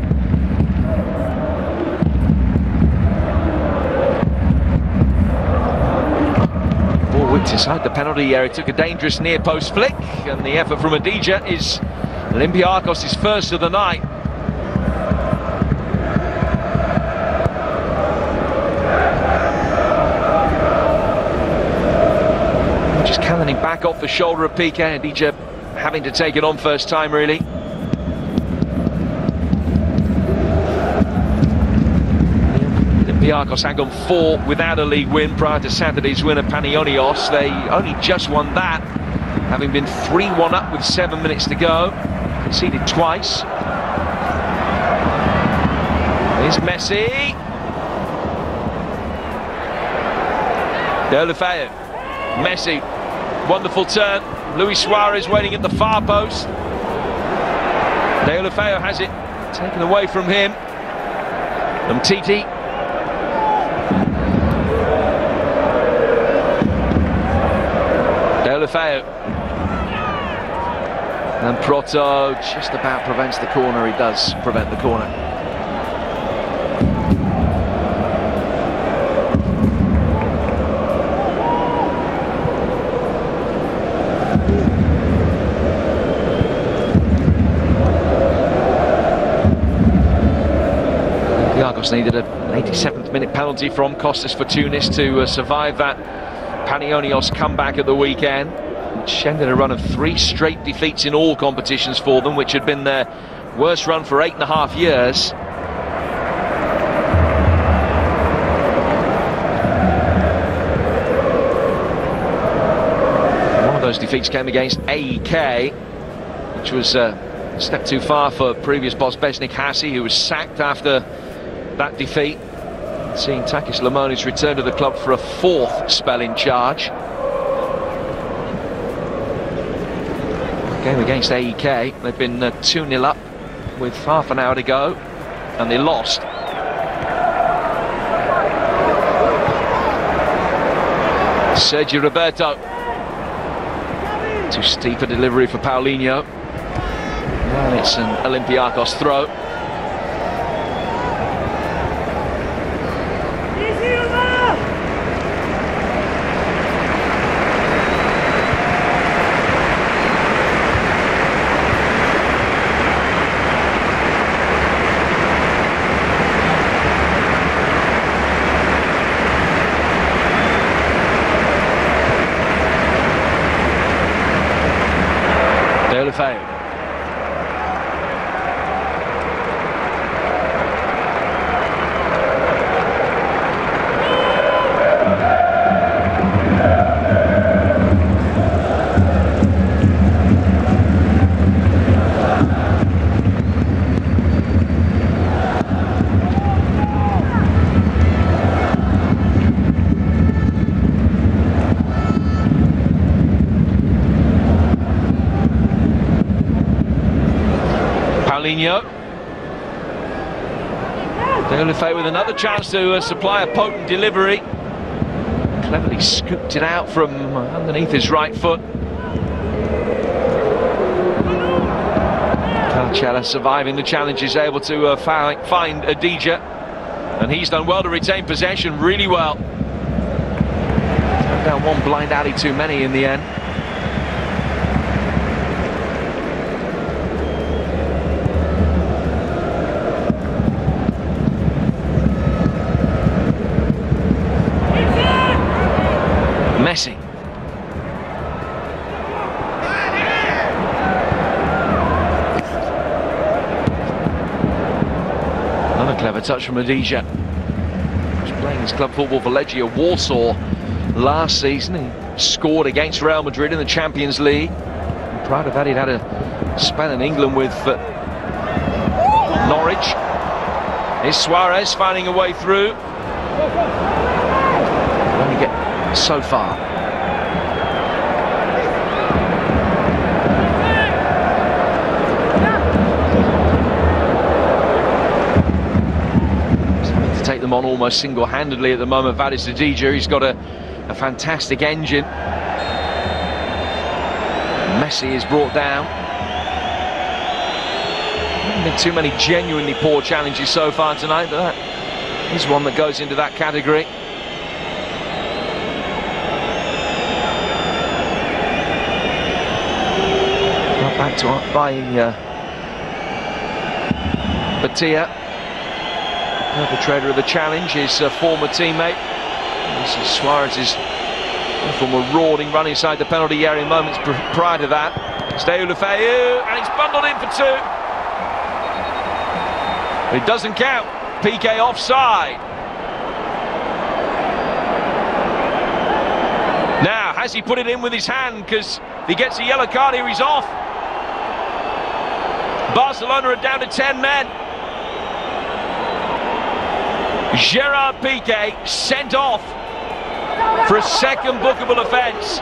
Inside the penalty area, took a dangerous near post flick, and the effort from Adija is Olympiacos' first of the night. Just cannoning back off the shoulder of Piqué. Adija having to take it on first time, really. Olympiacos had gone 4 without a league win prior to Saturday's win at Panionios. They only just won that, having been 3-1 up with 7 minutes to go. Conceded twice. Here's Messi. Deulofeu. Messi. Wonderful turn. Luis Suarez waiting at the far post. Deulofeu has it taken away from him. Umtiti. Deulofeu. And Proto just about prevents the corner. He does prevent the corner. Olympiacos needed an 87th minute penalty from Costas for Tunis to survive that Panionios comeback at the weekend, which ended a run of 3 straight defeats in all competitions for them, which had been their worst run for 8.5 years. One of those defeats came against AEK, which was a step too far for previous boss Besnik Hassi, who was sacked after that defeat. Seeing Takis Lamonis return to the club for a 4th spell in charge. Game against AEK, they've been 2-0 up with half an hour to go, and they lost. Sergio Roberto. Too steep a delivery for Paulinho. And it's an Olympiacos throw. Deulofeu. Deulofeu with another chance to supply a potent delivery. Cleverly scooped it out from underneath his right foot. Calcella surviving the challenge is able to find Adija, and he's done well to retain possession, really well. Turned down one blind alley too many in the end. Messi. Another clever touch from Adija. He was playing his club football for Legia Warsaw last season. He scored against Real Madrid in the Champions League. And prior to that, he'd had a spell in England with Norwich. Here's Suarez finding a way through. Only get so far. Take them on almost single-handedly at the moment. Vadis Adija, he's got a fantastic engine. Messi is brought down. Haven't been too many genuinely poor challenges so far tonight, but that is one that goes into that category. Back to by Batia, perpetrator of the challenge, his former teammate. This is Suarez's from a roaring run inside the penalty area moments prior to that. Deulofeu, and he's bundled in for two. But it doesn't count. PK offside. Now, has he put it in with his hand? Because if he gets a yellow card here, he's off. Barcelona are down to 10 men. Gerard Piqué sent off for a second bookable offence.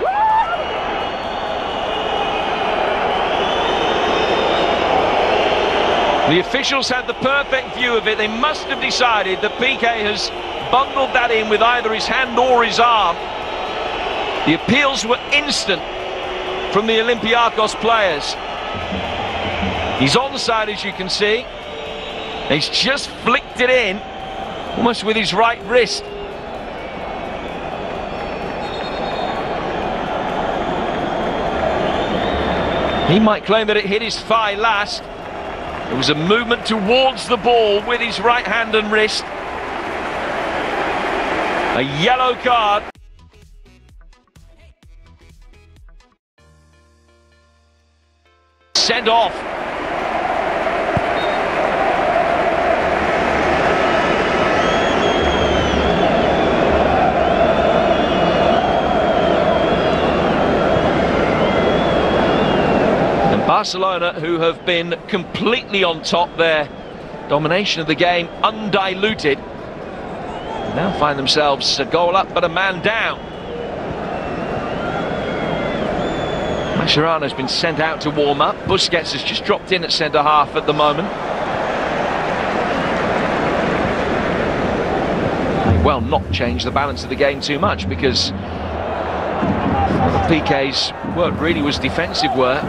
The officials had the perfect view of it. They must have decided that Piqué has bundled that in with either his hand or his arm. The appeals were instant from the Olympiacos players. He's onside, as you can see. He's just flicked it in, almost with his right wrist. He might claim that it hit his thigh last. It was a movement towards the ball with his right hand and wrist. A yellow card. Sent off. Barcelona, who have been completely on top, their domination of the game undiluted, now find themselves a goal up but a man down. Mascherano's been sent out to warm up. Busquets has just dropped in at centre half at the moment. May well not change the balance of the game too much, because Piqué's work really was defensive work.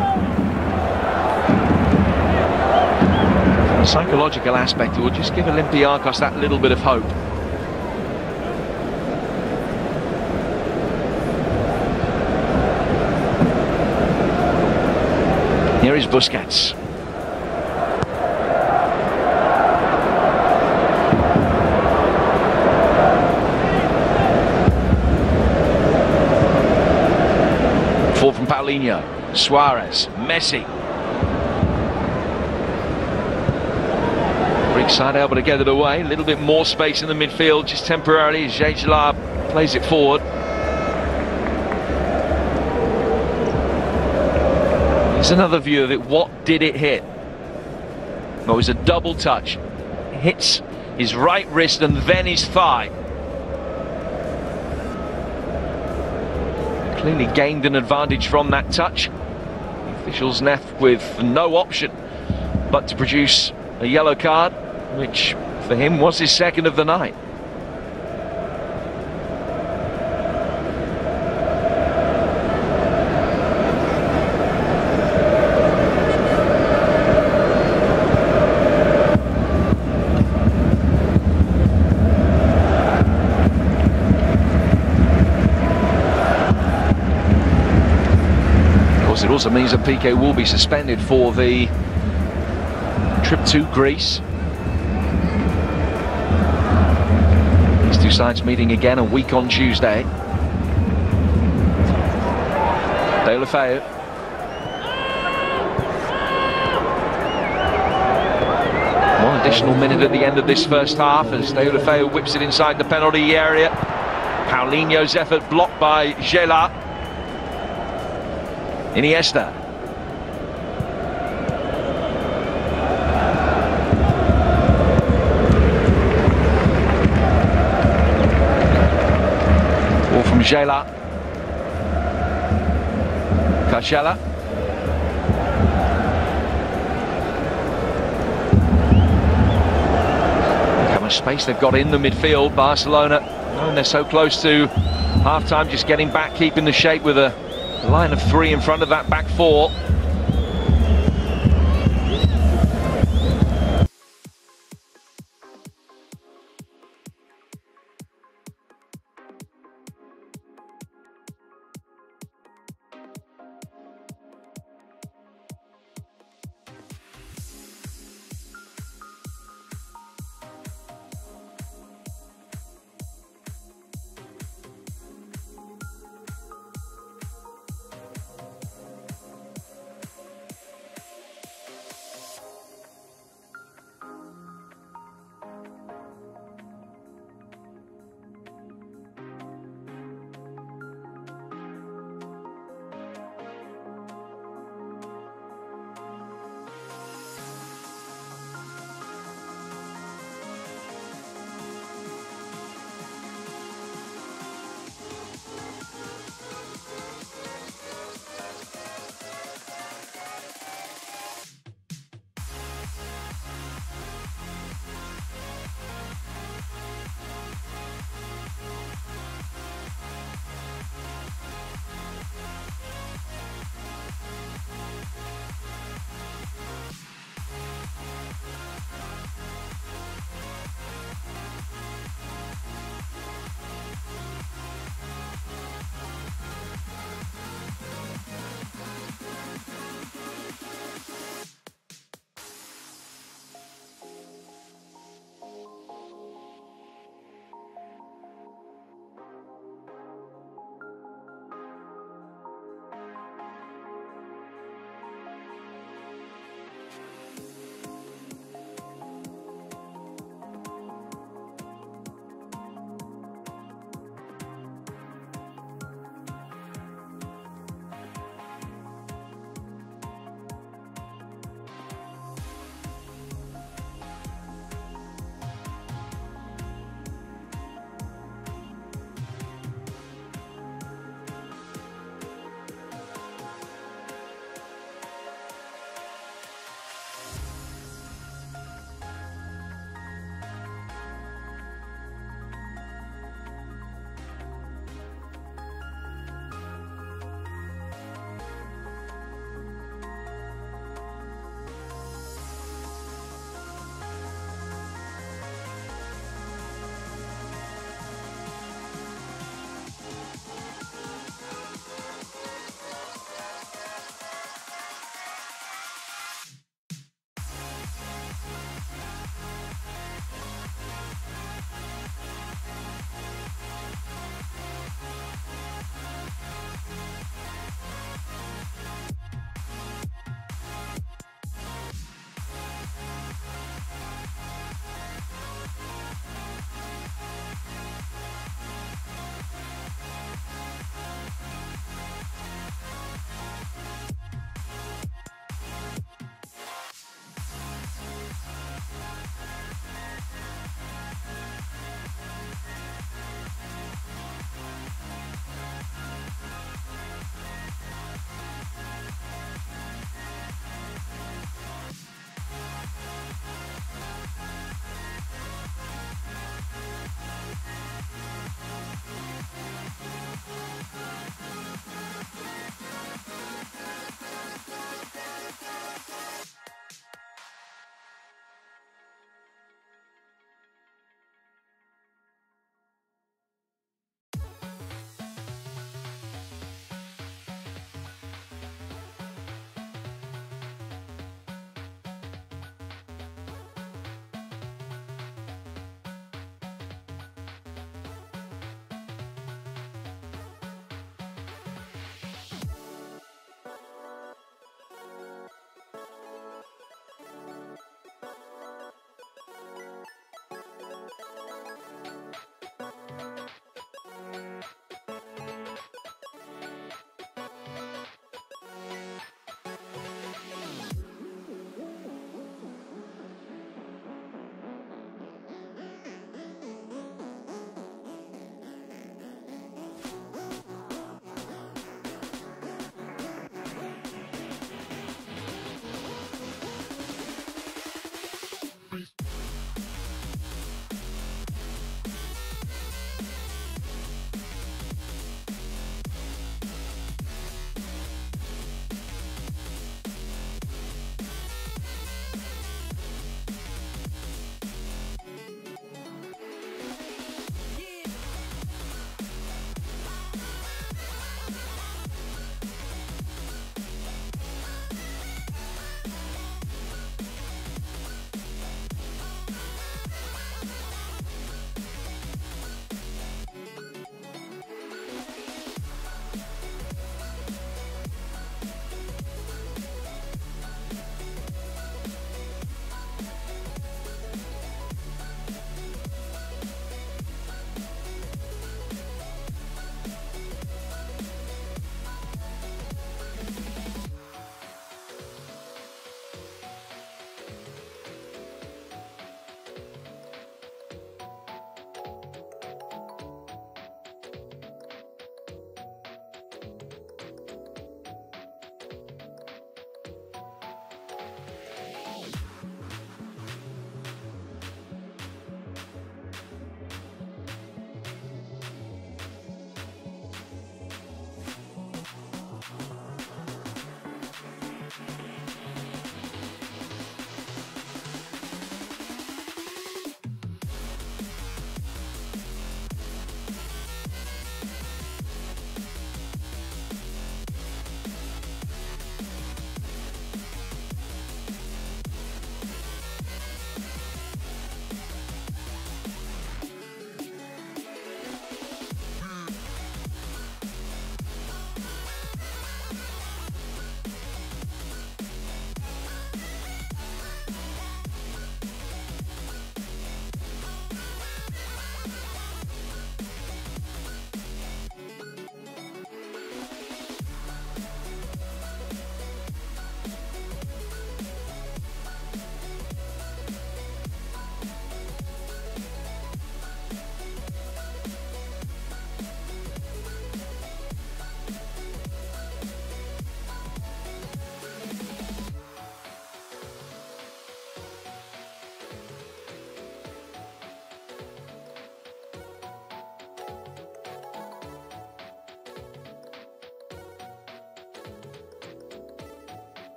Psychological aspect, it will just give Olympiacos that little bit of hope. Here is Busquets. Fall from Paulinho, Suarez, Messi. Side elbow to get it away. A little bit more space in the midfield just temporarily as Germain plays it forward. Here's another view of it. What did it hit? Well, it was a double touch. It hits his right wrist and then his thigh. Clearly gained an advantage from that touch. The officials left with no option but to produce a yellow card, which for him was his second of the night. Of course, it also means that Piqué will be suspended for the trip to Greece. These two sides meeting again a week on Tuesday. Deulofeu. One additional minute at the end of this first half as Deulofeu whips it inside the penalty area. Paulinho's effort blocked by Germain. Iniesta. From Germain. Cachella. Look how much space they've got in the midfield, Barcelona. Oh, and they're so close to half-time, just getting back, keeping the shape with a line of three in front of that back four.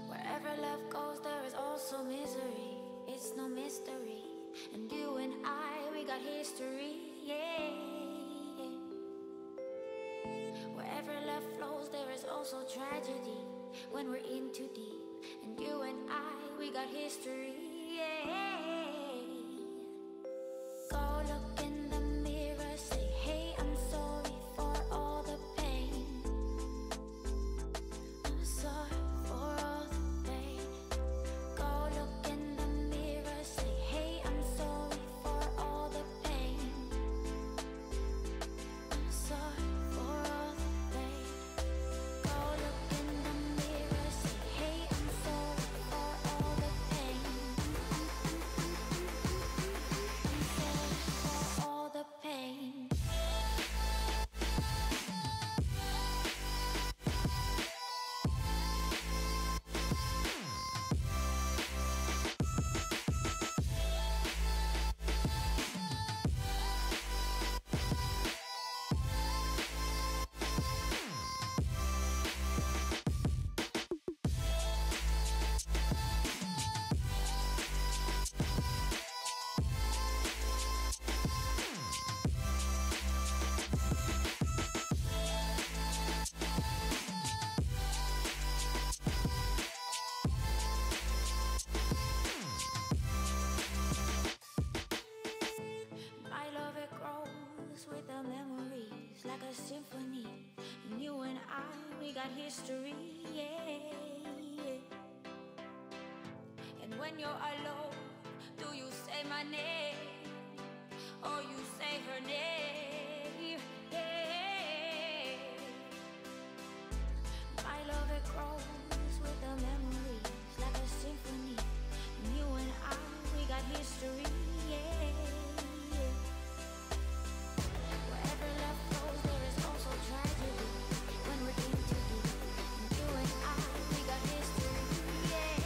Wherever love goes, there is also misery. It's no mystery. And you and I, we got history, yeah. Wherever love flows, there is also tragedy. When we're in too deep. And you and I, we got history, yeah. Go look in the mirror, say, hey, I'm sorry for all the pain. I'm sorry for all the pain. Go look in the mirror, say, hey, I'm sorry for all the pain. I'm sorry for all the pain. Go look in the mirror, say, hey, I'm sorry for all the pain. memories like a symphony. And you and I, we got history, yeah. And when you're alone, do you say my name or you say her name? Yeah. My love, it grows with the memories like a symphony. And you and I, we got history, yeah. Wherever love flows, there is also tragedy. When we're in too deep, and you and I, we got history, yeah.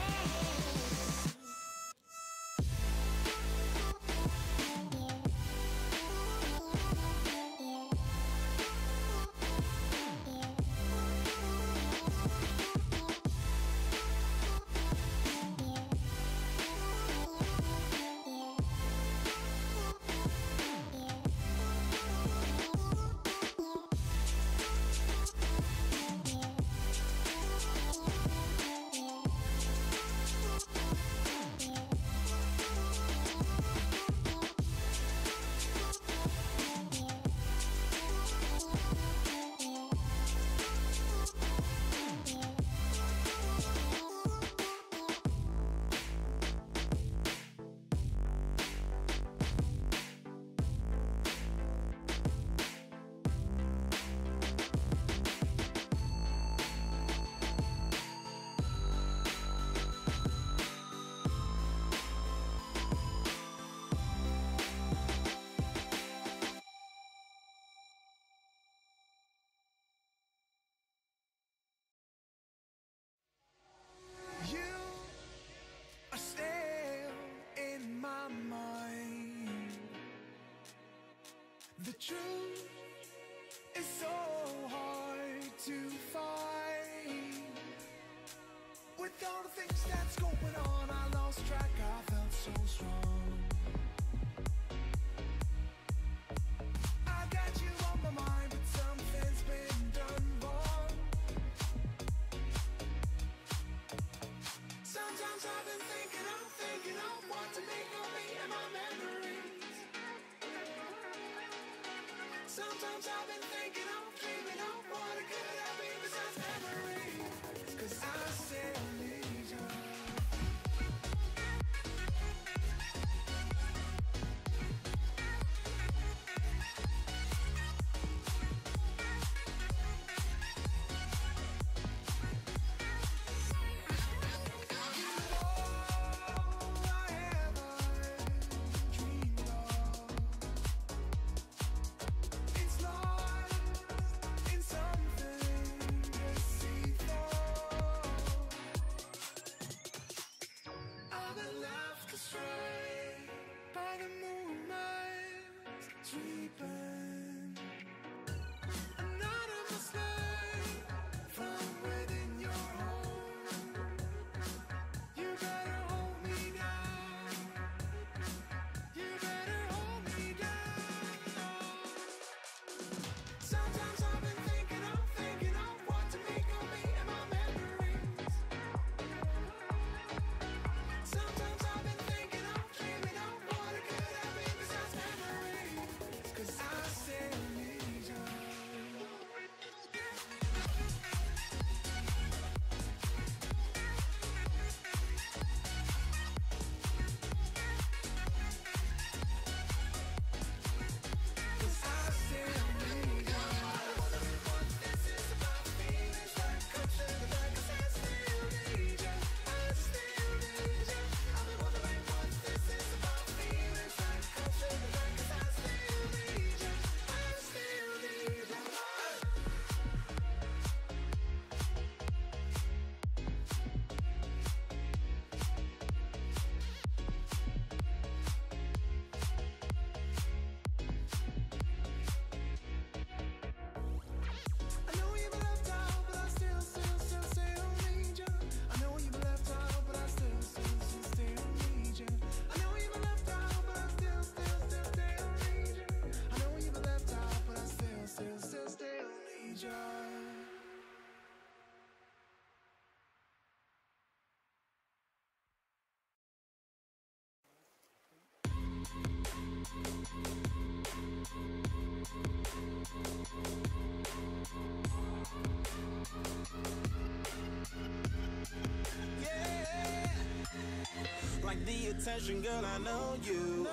attention, girl, I know you.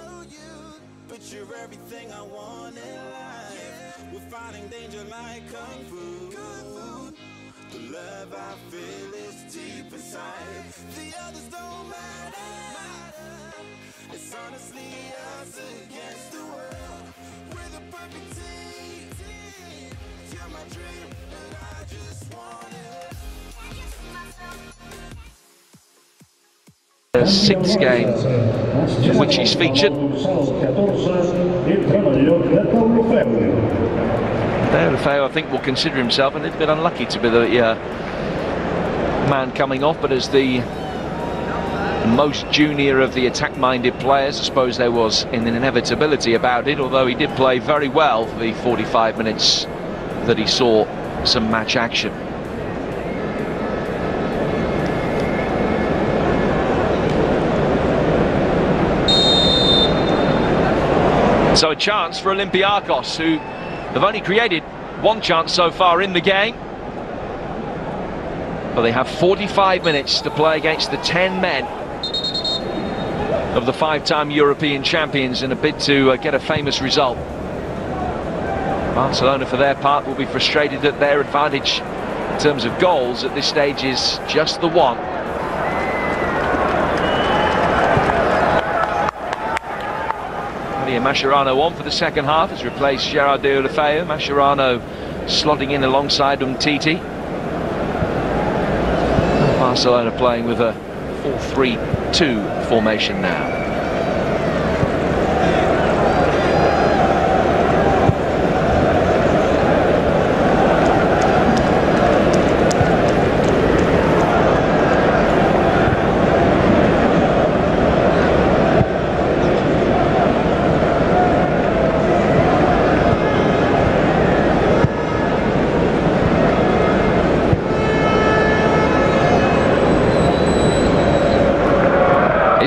But you're everything I want in life. We're fighting danger like kung fu. The love I feel is deep inside. The others don't matter. It's honestly us against the world. We're the perfect team. You're my dream, and I just want it. The sixth game in which he's featured. Deulofeu, I think, will consider himself a little bit unlucky to be the man coming off, but as the most junior of the attack-minded players, I suppose there was an inevitability about it, although he did play very well for the 45 minutes that he saw some match action. So a chance for Olympiacos, who have only created one chance so far in the game. But they have 45 minutes to play against the 10 men of the five-time European champions in a bid to get a famous result. Barcelona, for their part, will be frustrated that their advantage in terms of goals at this stage is just the one. Mascherano on for the second half, has replaced Gerard Deulofeu. Mascherano slotting in alongside Umtiti. Barcelona playing with a 4-3-2 formation now.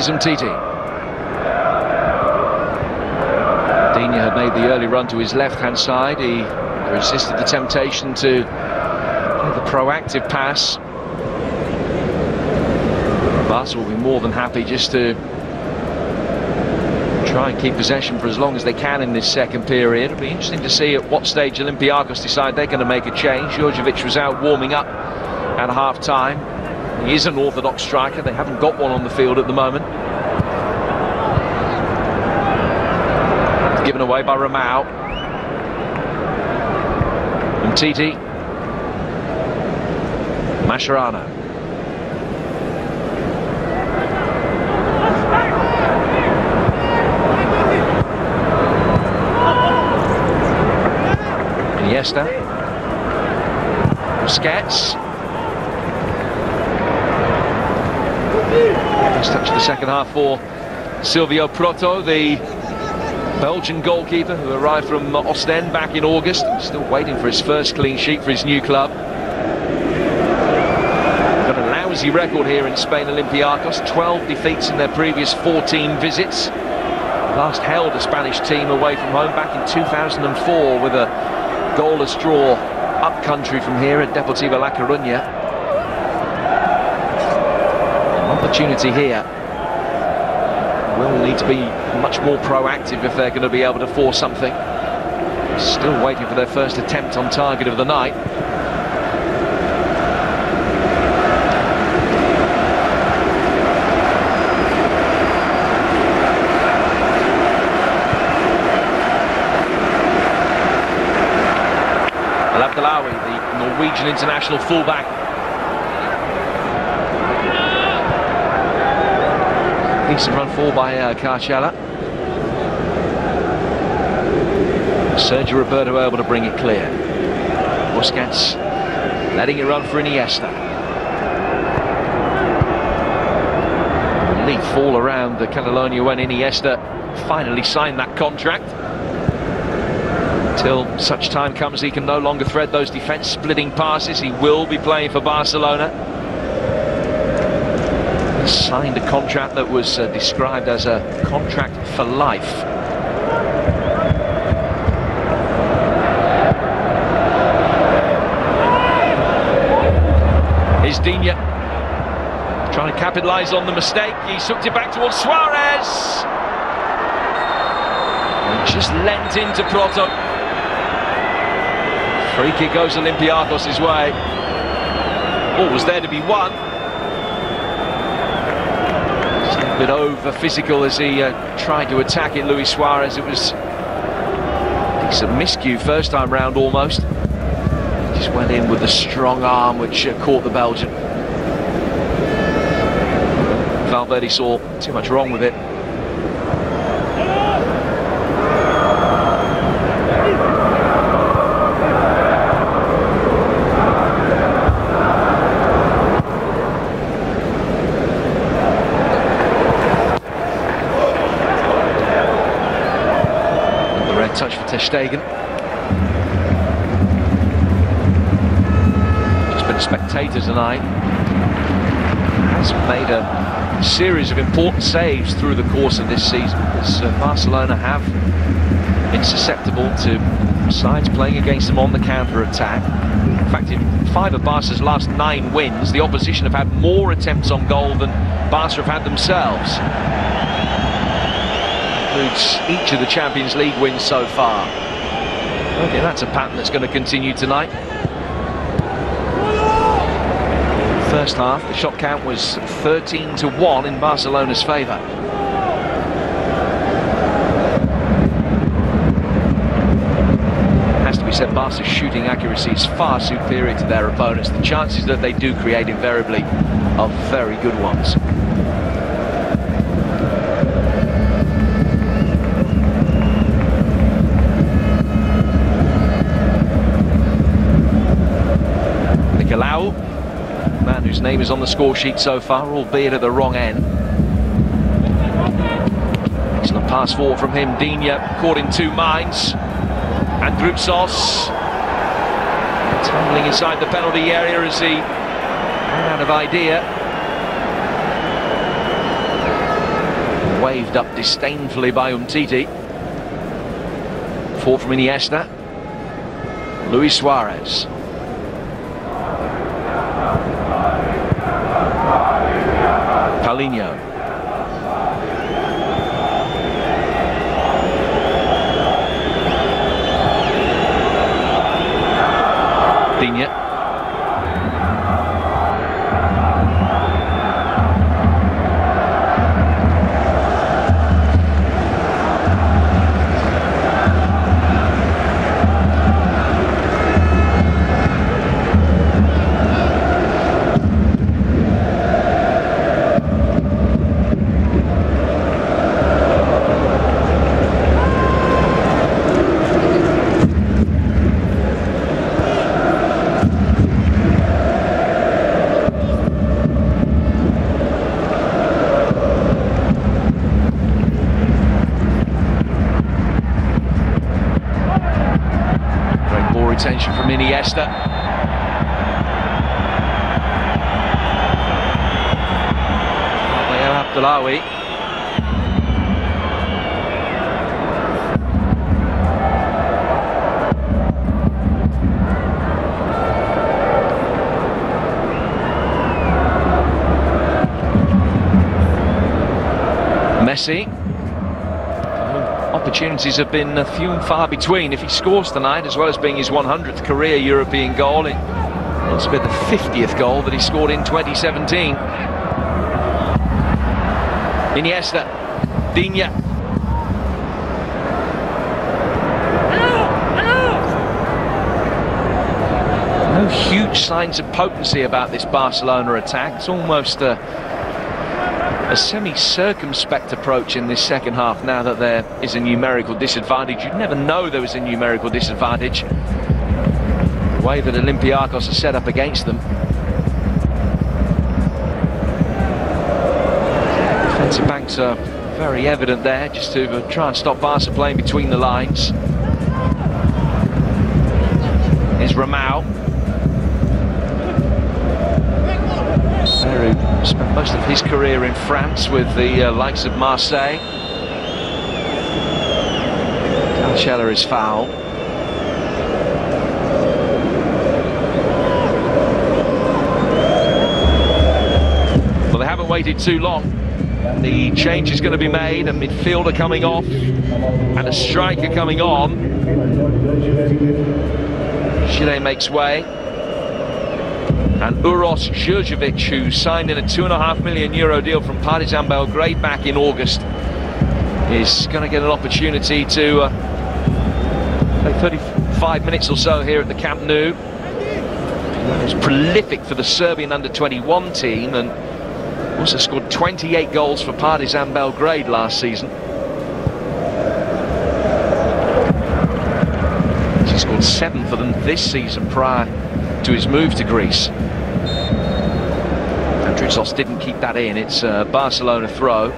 Umtiti. Digne had made the early run to his left-hand side. He resisted the temptation to play the proactive pass. Basel will be more than happy just to try and keep possession for as long as they can in this second period. It'll be interesting to see at what stage Olympiacos decide they're going to make a change. Djordjevic was out warming up at half-time. He is an orthodox striker. They haven't got one on the field at the moment. Given away by Romao. Umtiti. Mascherano. Iniesta. Busquets. First touch of the second half for Silvio Proto, the Belgian goalkeeper who arrived from Ostend back in August. Still waiting for his first clean sheet for his new club. Got a lousy record here in Spain, Olympiacos. 12 defeats in their previous 14 visits. Last held a Spanish team away from home back in 2004 with a goalless draw up country from here at Deportivo La Coruña. Opportunity here. Will need to be much more proactive if they're going to be able to force something. Still waiting for their first attempt on target of the night. Abdellaoui, the Norwegian international fullback. Decent run forward by Carcella. Sergio Roberto able to bring it clear. Busquets letting it run for Iniesta. Relief all around the Catalonia when Iniesta finally signed that contract. Until such time comes he can no longer thread those defence-splitting passes, he will be playing for Barcelona. Signed a contract that was described as a contract for life. Here's Digne. Trying to capitalise on the mistake. He sucked it back towards Suarez. And just lent into Proto. Free kick goes Olympiacos' way. Ball was there to be won. Just a little bit over physical as he tried to attack it, Luis Suarez. It was a decent miscue first time round almost. He just went in with a strong arm which caught the Belgian. Valverde saw too much wrong with it. The red touch for Ter Stegen. Just been a spectator tonight. Has made a series of important saves through the course of this season, as Barcelona have been susceptible to sides playing against them on the counter-attack. In fact, in 5 of Barca's last 9 wins, the opposition have had more attempts on goal than Barca have had themselves. Includes each of the Champions League wins so far. Okay, that's a pattern that's going to continue tonight. First half, the shot count was 13-1 in Barcelona's favour. Has to be said, Barca's shooting accuracy is far superior to their opponents. The chances that they do create invariably are very good ones. Nicolau, man whose name is on the score sheet so far, albeit at the wrong end. Excellent pass forward from him. Digne caught in 2 minds. And Drupsos tumbling inside the penalty area as he ran out of idea. Waved up disdainfully by Umtiti. Forward from Iniesta. Luis Suarez. Paulinho. Digne. Attention from Iniesta. Abdullawi. Messi. Opportunities have been few and far between. If he scores tonight, as well as being his 100th career European goal, it must be the 50th goal that he scored in 2017. Iniesta, Digne. No huge signs of potency about this Barcelona attack. It's almost a semi-circumspect approach in this second half now that there is a numerical disadvantage. You'd never know there was a numerical disadvantage. The way that Olympiacos are set up against them. Defensive backs are very evident there, just to try and stop Barca playing between the lines. Here's Ramau. Who spent most of his career in France with the likes of Marseille. Cancella is foul. Well, they have a waited too long. The change is going to be made, a midfielder coming off and a striker coming on. Chile makes way. And Uros Đurđević, who signed in a €2.5 million deal from Partizan Belgrade back in August, is going to get an opportunity to play 35 minutes or so here at the Camp Nou. He was prolific for the Serbian under-21 team and also scored 28 goals for Partizan Belgrade last season. He scored 7 for them this season prior to his move to Greece. Androutsos didn't keep that in. It's a Barcelona throw.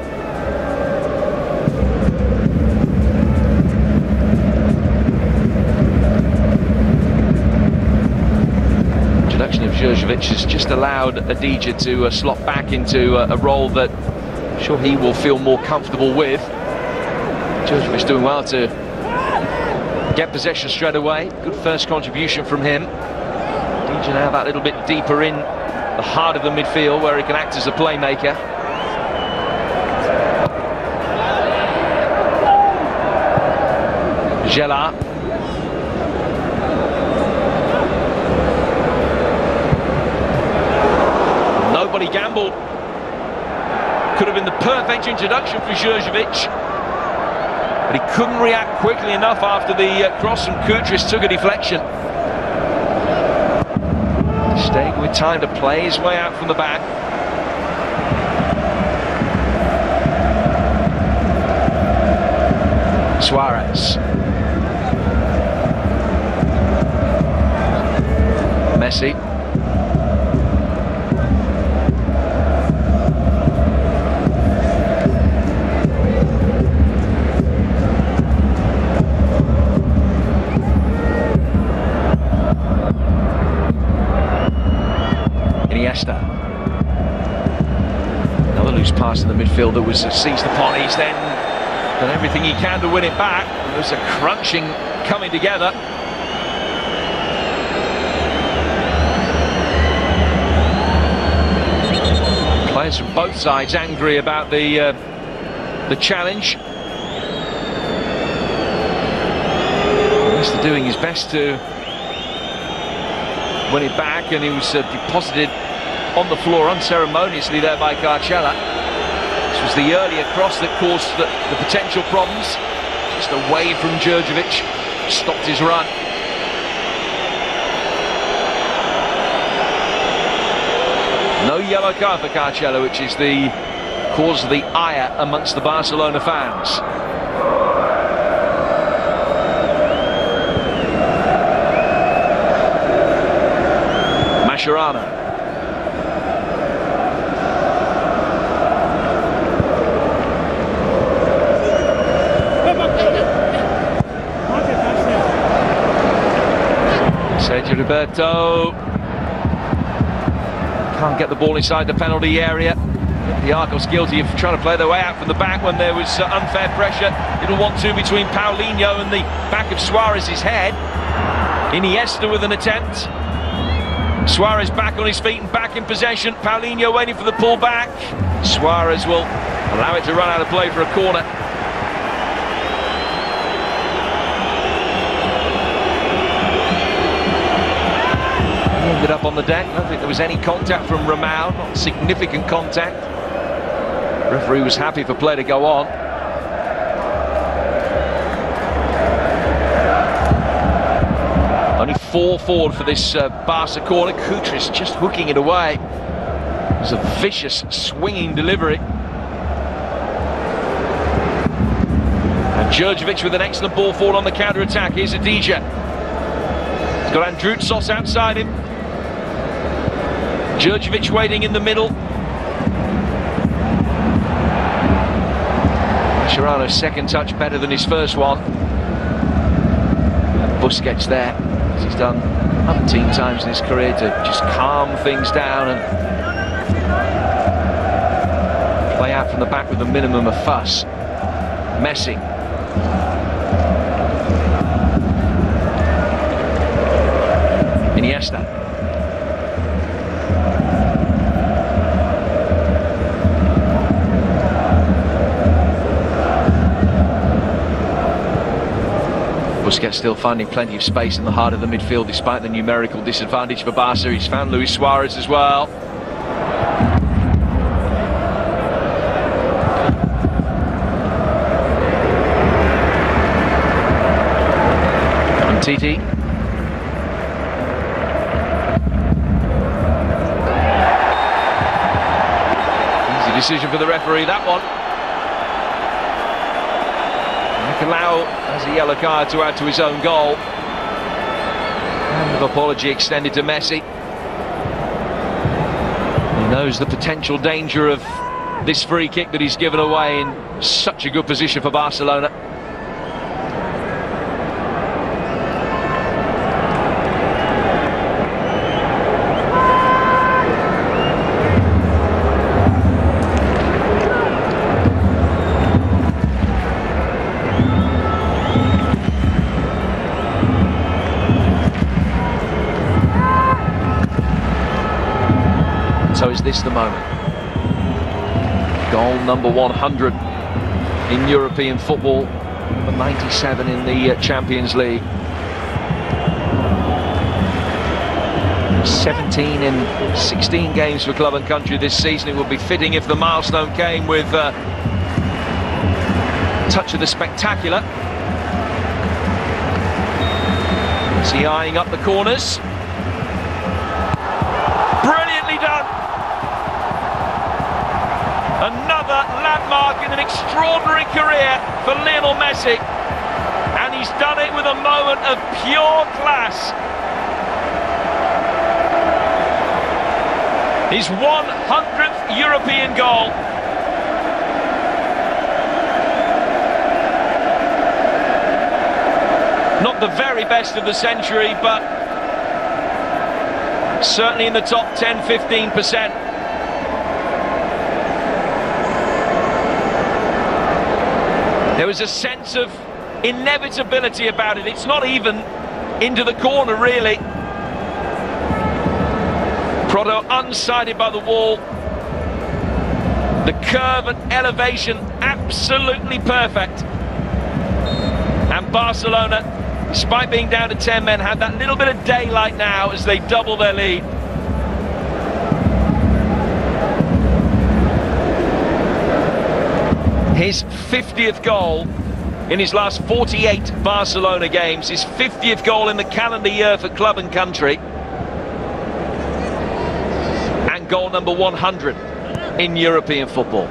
Introduction of Đurđević has just allowed Adija to slot back into a role that I'm sure he will feel more comfortable with. Đurđević doing well to get possession straight away. Good first contribution from him. Adija now that little bit deeper in the heart of the midfield where he can act as a playmaker. Gela. Nobody gambled. Could have been the perfect introduction for Đurđević, but he couldn't react quickly enough after the cross from Kutris took a deflection. Staying with time to play his way out from the back. Suarez. Messi. Another loose pass in the midfield that was seized upon. He's then done everything he can to win it back. There's a crunching coming together. Players from both sides angry about the challenge. Mr. doing his best to win it back, and he was deposited on the floor unceremoniously there by Carcella. This was the earlier cross that caused the potential problems. Just away from Đurđević, stopped his run. No yellow card for Carcella, which is the cause of the ire amongst the Barcelona fans. Mascherano. Sergio Roberto can't get the ball inside the penalty area. Olympiacos guilty of trying to play their way out from the back when there was unfair pressure. Little 1-2 between Paulinho and the back of Suarez's head. Iniesta with an attempt. Suarez back on his feet and back in possession. Paulinho waiting for the pull back. Suarez will allow it to run out of play for a corner. He ended up on the deck. I don't think there was any contact from Ramon, not significant contact. The referee was happy for play to go on. Only 4 forward for this Barca corner. Kutris just hooking it away. It was a vicious swinging delivery. And Đurđević with an excellent ball forward on the counter-attack. Here's Adija. He's got Androutsos outside him. Đurđević waiting in the middle. Mascherano's second touch better than his first one. And Busquets there, as he's done umpteen times in his career, to just calm things down and play out from the back with a minimum of fuss. Messi. Iniesta. Benfica still finding plenty of space in the heart of the midfield despite the numerical disadvantage for Barca. He's found Luis Suarez as well. And Titi. Easy decision for the referee, that one. Allow has a yellow card to add to his own goal. And with apology extended to Messi. He knows the potential danger of this free kick that he's given away in such a good position for Barcelona. So is this the moment? Goal number 100 in European football, number 97 in the Champions League. 17 in 16 games for club and country this season. It would be fitting if the milestone came with a touch of the spectacular. Is he eyeing up the corners? Brilliantly done! Another landmark in an extraordinary career for Lionel Messi, and he's done it with a moment of pure class. His 100th European goal. Not the very best of the century, but certainly in the top 10-15%. There was a sense of inevitability about it. It's not even into the corner, really. Prado unsided by the wall. The curve and elevation absolutely perfect. And Barcelona, despite being down to 10 men, have that little bit of daylight now as they double their lead. His 50th goal in his last 48 Barcelona games, his 50th goal in the calendar year for club and country, and goal number 100 in European football.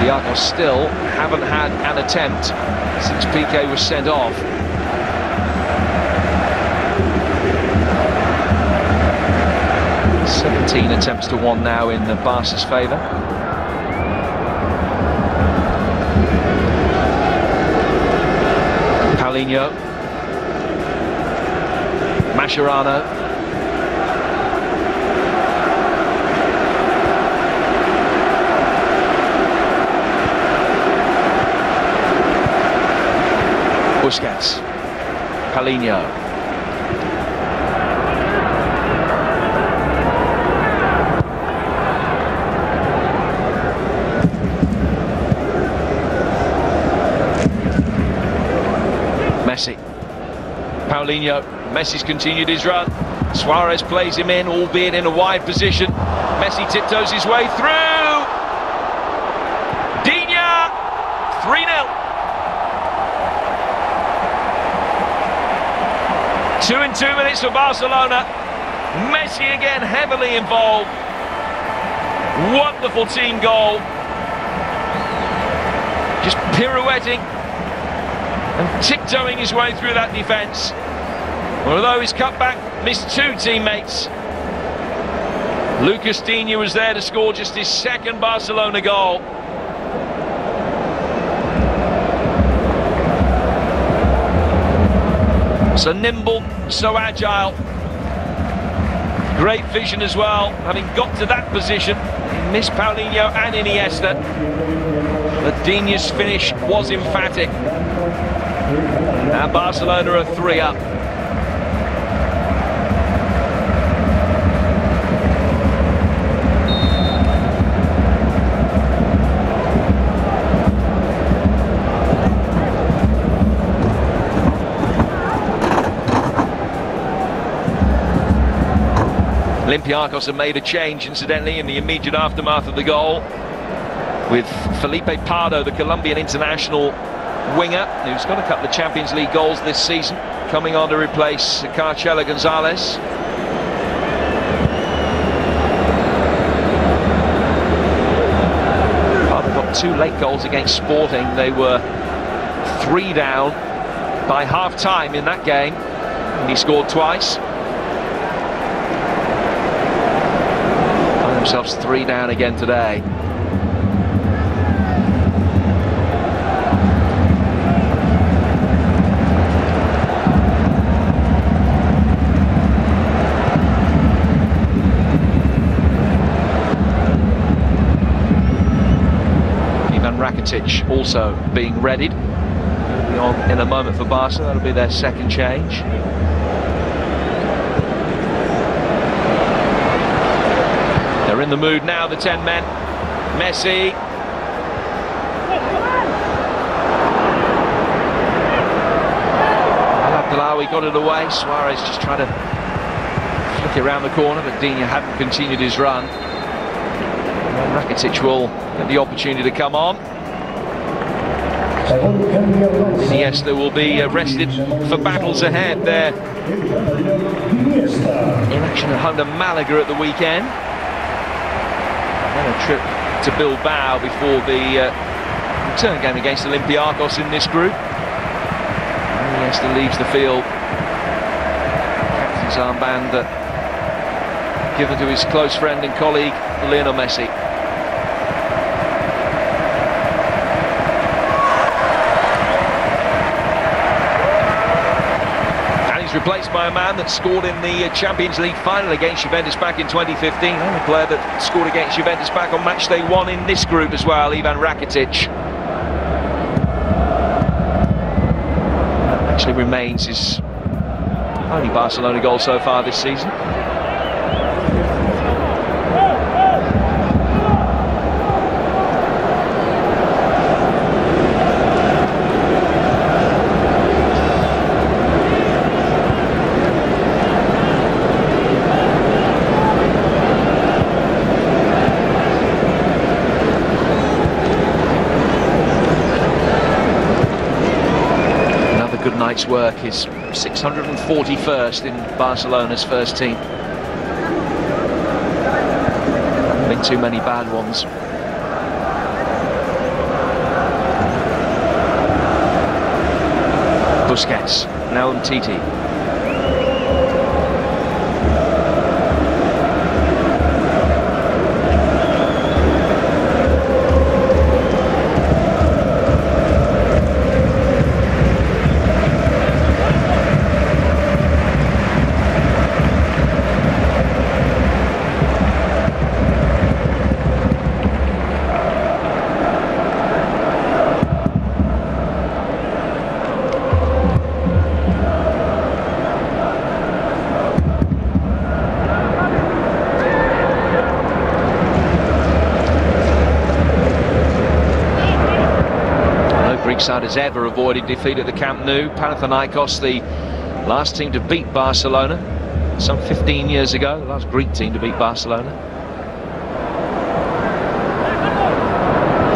Olympiacos still haven't had an attempt since PK was sent off. "17 attempts to 1 now in the Barca's favour. Paulinho, Mascherano, Busquets, Paulinho, Messi, Paulinho. Messi's continued his run. Suarez plays him in, albeit in a wide position. Messi tiptoes his way through. Digne, 3-0. 2 in 2 minutes for Barcelona. Messi again heavily involved. Wonderful team goal. Just pirouetting and tiptoeing his way through that defence. Although his cutback missed 2 teammates, Lucas Digne was there to score just his second Barcelona goal. So nimble, so agile. Great vision as well, having got to that position. He missed Paulinho and Iniesta. But Digne's finish was emphatic. And Barcelona are 3 up. Olympiacos have made a change, incidentally, in the immediate aftermath of the goal, with Felipe Pardo, the Colombian international winger, who's got a couple of Champions League goals this season, coming on to replace Carchela Gonzalez. Pardo got 2 late goals against Sporting. They were 3 down by half-time in that game, and he scored twice. Themselves 3 down again today. Ivan Rakitic also being readied. In a moment for Barca, that'll be their second change. They're in the mood now, the 10 men. Messi. Al-Abdelawi got it away. Suarez just tried to flick it around the corner, but Digne hadn't continued his run. And Rakitic will get the opportunity to come on. Iniesta will be rested for battles ahead there. In action at home to Malaga at the weekend. A trip to Bilbao before the return game against Olympiacos in this group. Iniesta leaves the field. Captain's armband given to his close friend and colleague Lionel Messi. Replaced by a man that scored in the Champions League final against Juventus back in 2015, and a player that scored against Juventus back on match day 1 in this group as well, Ivan Rakitic. Actually remains his only Barcelona goal so far this season. Night's work is 641st in Barcelona's first team. Haven't been too many bad ones. Busquets, now Umtiti. Side has ever avoided defeat at the Camp Nou. Panathinaikos, the last team to beat Barcelona some 15 years ago, the last Greek team to beat Barcelona.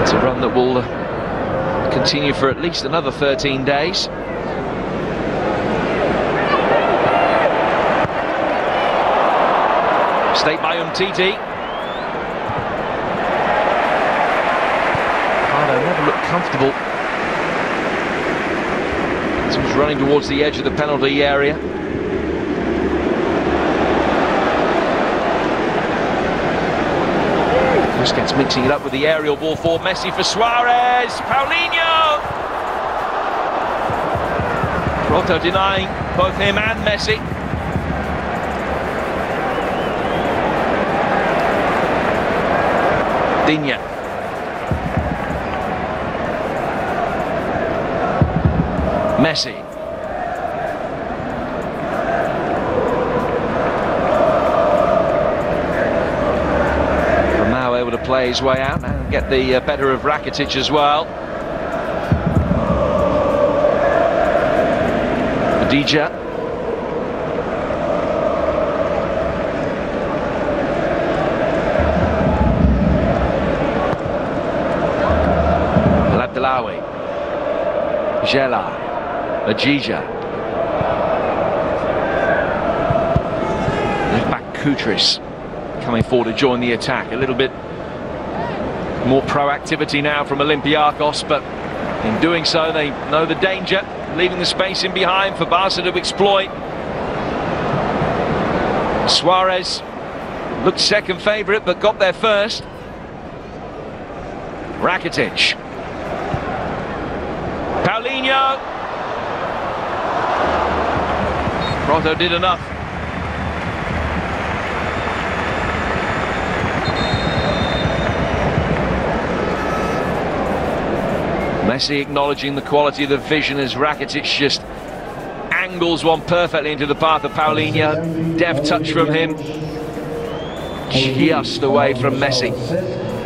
It's a run that will continue for at least another 13 days. Stayed by Umtiti. Pardo never looked comfortable. He was running towards the edge of the penalty area. Busquets mixing it up with the aerial ball for Messi for Suarez. Paulinho! Proto denying both him and Messi. Digne. Messi. Now able to play his way out and get the better of Rakitic as well. Adija. Labdelawi. Gela. Adija. Left back Kutris coming forward to join the attack. A little bit more proactivity now from Olympiacos, but in doing so they know the danger, leaving the space in behind for Barca to exploit. Suarez looked second favourite but got there first. Rakitic. Paulinho. Proto did enough. Messi acknowledging the quality of the vision as Rakitic just angles one perfectly into the path of Paulinho. Deft touch from him. Just away from Messi.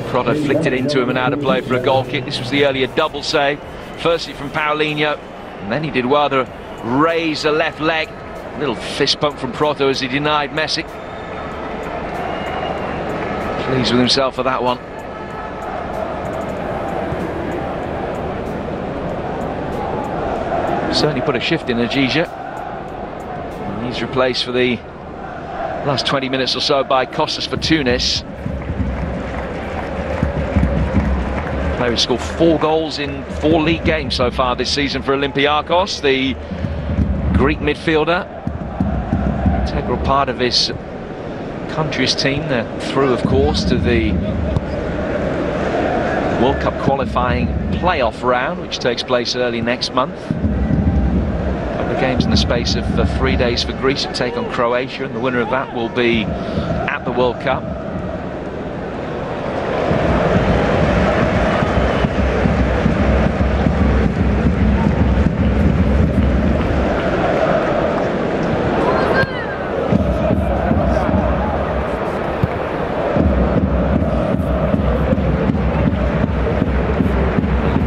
Proto flicked it into him and out of play for a goal kick. This was the earlier double save. Firstly from Paulinho, and then he did well to raise the left leg. A little fist bump from Proto as he denied Messi. Pleased with himself for that one. Certainly put a shift in Adija. He's replaced for the last 20 minutes or so by Costas for Tunis. Player has scored 4 goals in 4 league games so far this season for Olympiacos. The Greek midfielder, integral part of his country's team. They're through, of course, to the World Cup qualifying playoff round, which takes place early next month. Games in the space of 3 days for Greece to take on Croatia, and the winner of that will be at the World Cup.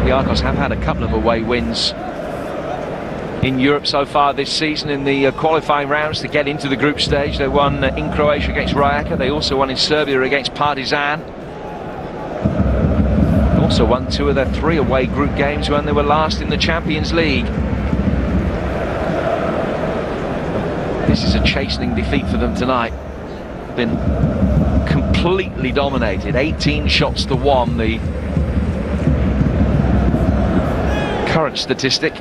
The Olympiacos have had a couple of away wins in Europe so far this season in the qualifying rounds to get into the group stage. They won in Croatia against Rijeka. They also won in Serbia against Partizan. They also won 2 of their 3 away group games when they were last in the Champions League. This is a chastening defeat for them tonight. Been completely dominated. 18 shots to 1, the current statistic.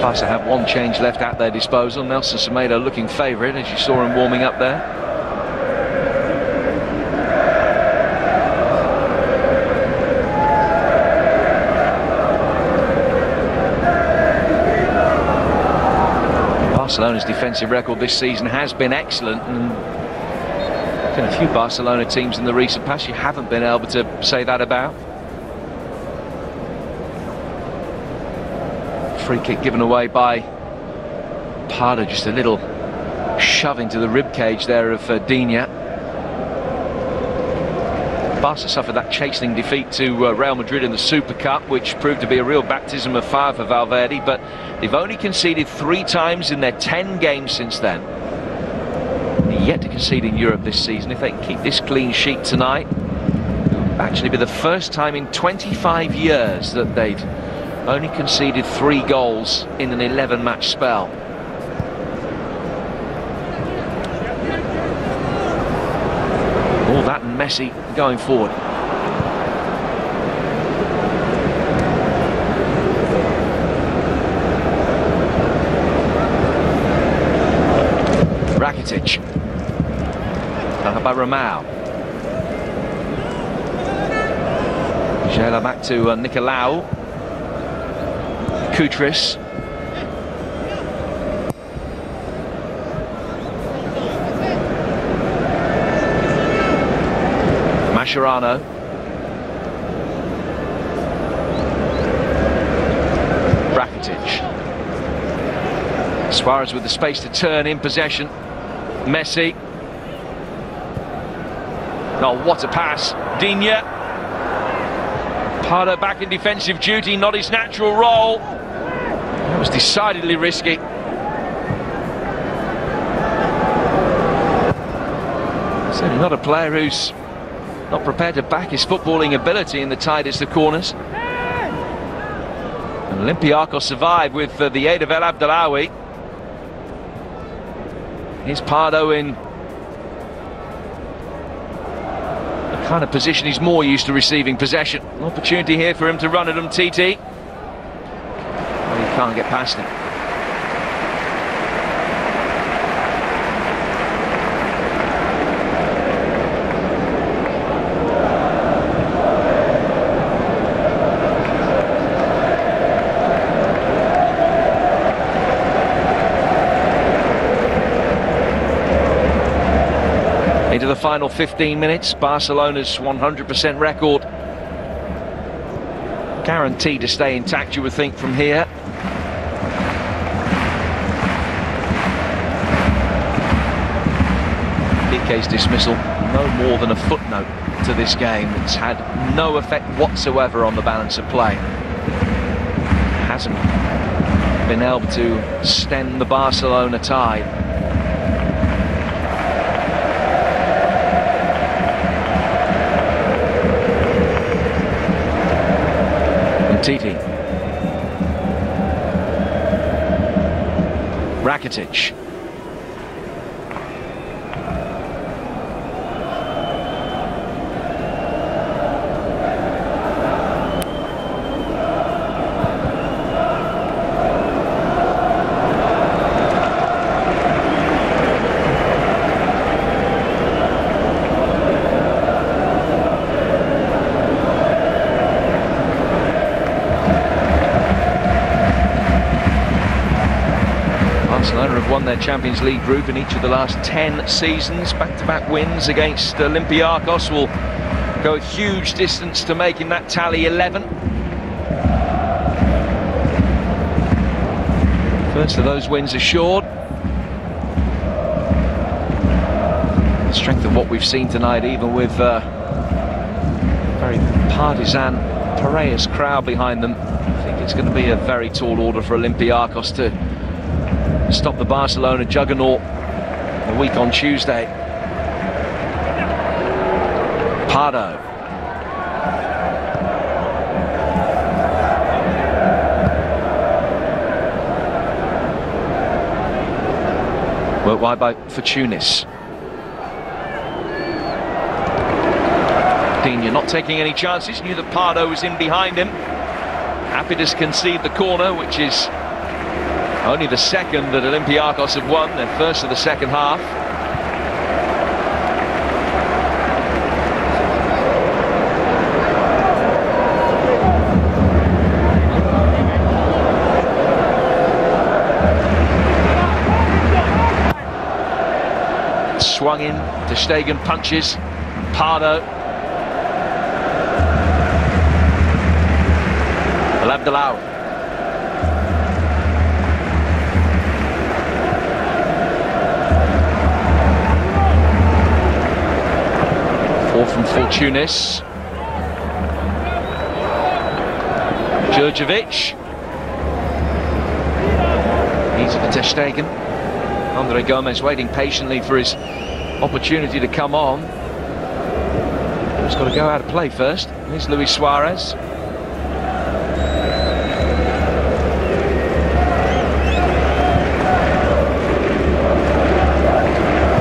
Barca have 1 change left at their disposal. Nelson Semedo looking favourite, as you saw him warming up there. Barcelona's defensive record this season has been excellent, and there's been a few Barcelona teams in the recent past you haven't been able to say that about. Free kick given away by Pardo, just a little shove into the ribcage there of Digne. Barca suffered that chastening defeat to Real Madrid in the Super Cup, which proved to be a real baptism of fire for Valverde, but they've only conceded 3 times in their 10 games since then. They're yet to concede in Europe this season. If they can keep this clean sheet tonight, it'll actually be the first time in 25 years that they'd only conceded 3 goals in an 11-match spell. flatten Messi going forward. Rakitic. By Romao. Gela back to Nicolau. Kutris. Mascherano. Rakitic. Suarez with the space to turn in possession. Messi. Oh, what a pass. Digne. Pardo back in defensive duty, not his natural role. That was decidedly risky. Certainly not a player who's not prepared to back his footballing ability in the tightest of corners. And Olympiacos survived with the aid of El Abdellaoui. Here's Pardo in the kind of position he's more used to receiving possession. An opportunity here for him to run at Umtiti. Well, he can't get past him. Into the final 15 minutes, Barcelona's 100% record guaranteed to stay intact, you would think, from here. Piqué's dismissal, no more than a footnote to this game. It's had no effect whatsoever on the balance of play. Hasn't been able to stem the Barcelona tide. Titi. Rakitic. Barcelona have won their Champions League group in each of the last 10 seasons. Back-to-back wins against Olympiacos will go a huge distance to making that tally 11. First of those wins assured. The strength of what we've seen tonight, even with very partisan Piraeus crowd behind them, I think it's going to be a very tall order for Olympiacos to stop the Barcelona juggernaut a week on Tuesday. Pardo. Worked wide by Fortunis. Digne not taking any chances, knew that Pardo was in behind him. Happy to concede the corner, which is only the second that Olympiacos have won, their first of the second half. Swung in, Ter Stegen punches, Pardo. El Abdellaoui. From Fortunis. Djurdjevic. Easy for Ter Stegen. Andre Gomez waiting patiently for his opportunity to come on. He's got to go out of play first. Here's Luis Suarez.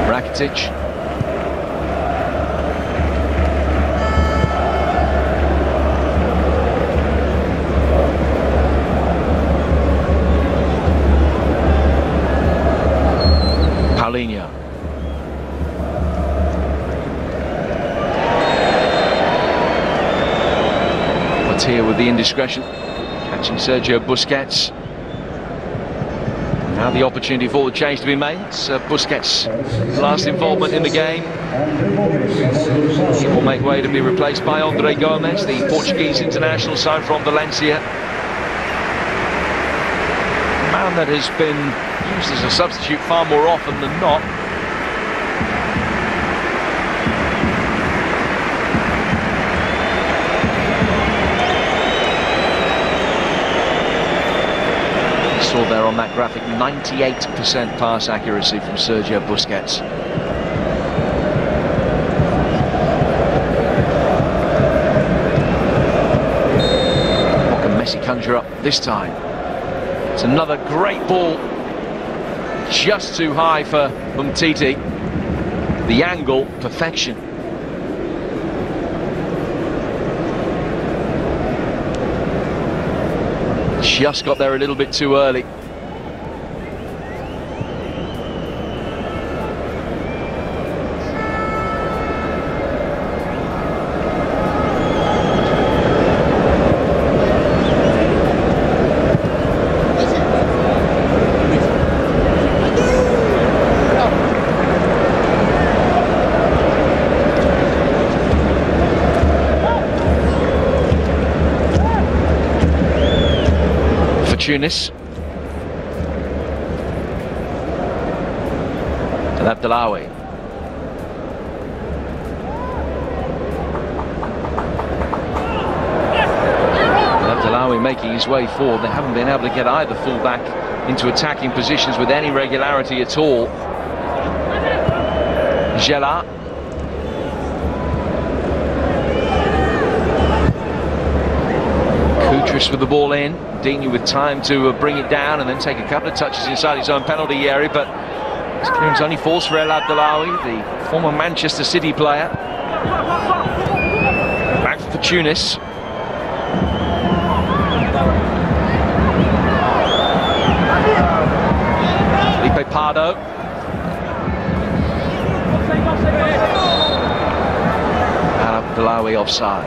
Rakitic. Paulinho. What's here with the indiscretion, catching Sergio Busquets. Now the opportunity for the change to be made. It's Busquets' last involvement in the game. He will make way to be replaced by André Gomes, the Portuguese international signed from Valencia. A man that has been used as a substitute far more often than not. Saw there on that graphic 98% pass accuracy from Sergio Busquets. What can Messi conjure up this time? It's another great ball, just too high for Umtiti. The angle, perfection. Just got there a little bit too early. Tunis. And Abdellaoui. Abdellaoui making his way forward. They haven't been able to get either fullback into attacking positions with any regularity at all. Gela. Kutris with the ball in. Dini with time to bring it down and then take a couple of touches inside his own penalty area, but his clearance only falls for El Abdellaoui, the former Manchester City player. Back for Tunis. Felipe Pardo. El Abdellaoui offside.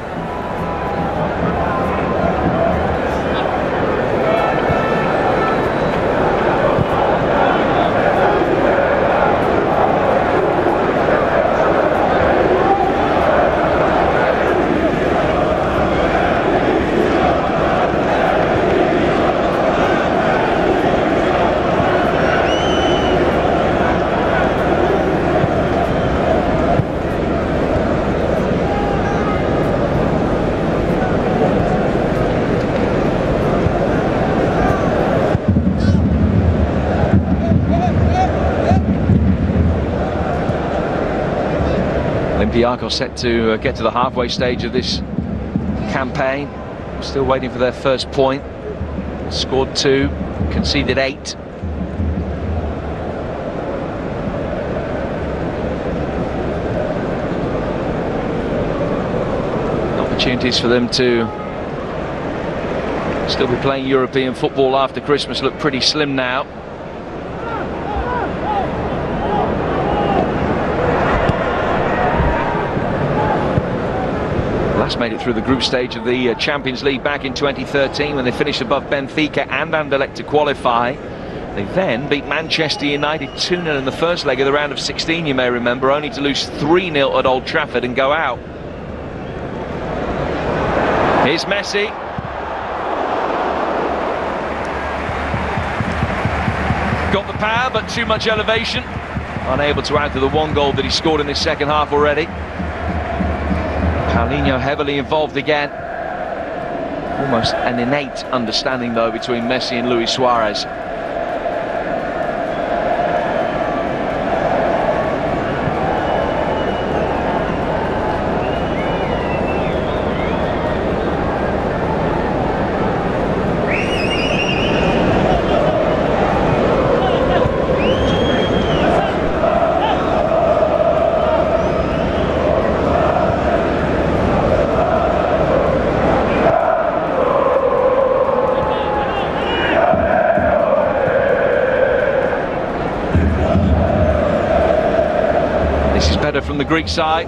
Olympiacos set to get to the halfway stage of this campaign. Still waiting for their first point. Scored 2, conceded 8. Opportunities for them to still be playing European football after Christmas look pretty slim now. Last made it through the group stage of the Champions League back in 2013 when they finished above Benfica and Anderlecht to qualify. They then beat Manchester United 2-0 in the first leg of the round of 16, you may remember, only to lose 3-0 at Old Trafford and go out. Here's Messi. Got the power, but too much elevation. Unable to add to the one goal that he scored in this second half already. Paulinho heavily involved again. Almost an innate understanding, though, between Messi and Luis Suarez. This is better from the Greek side.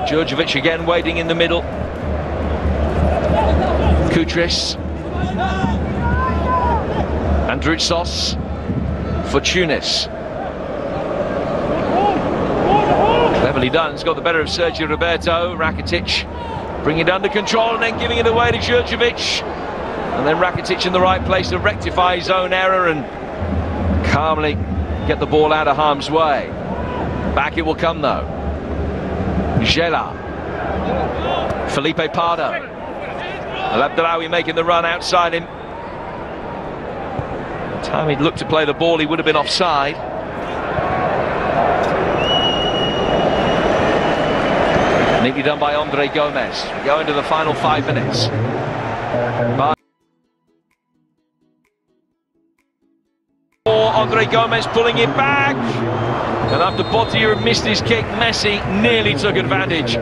Djurdjevic again waiting in the middle. Koutris. Androutsos. Fortunis. Cleverly done. He's got the better of Sergio Roberto. Rakitic bringing it under control and then giving it away to Djurdjevic. And then Rakitic in the right place to rectify his own error and calmly get the ball out of harm's way. Back it will come though. Gela. Felipe Pardo. Al-Abdelawi making the run outside him. The time he'd looked to play the ball, he would have been offside. Neatly done by Andre Gomez. We go into the final 5 minutes. Andre Gomez pulling it back. And after Bottier had missed his kick, Messi nearly took advantage.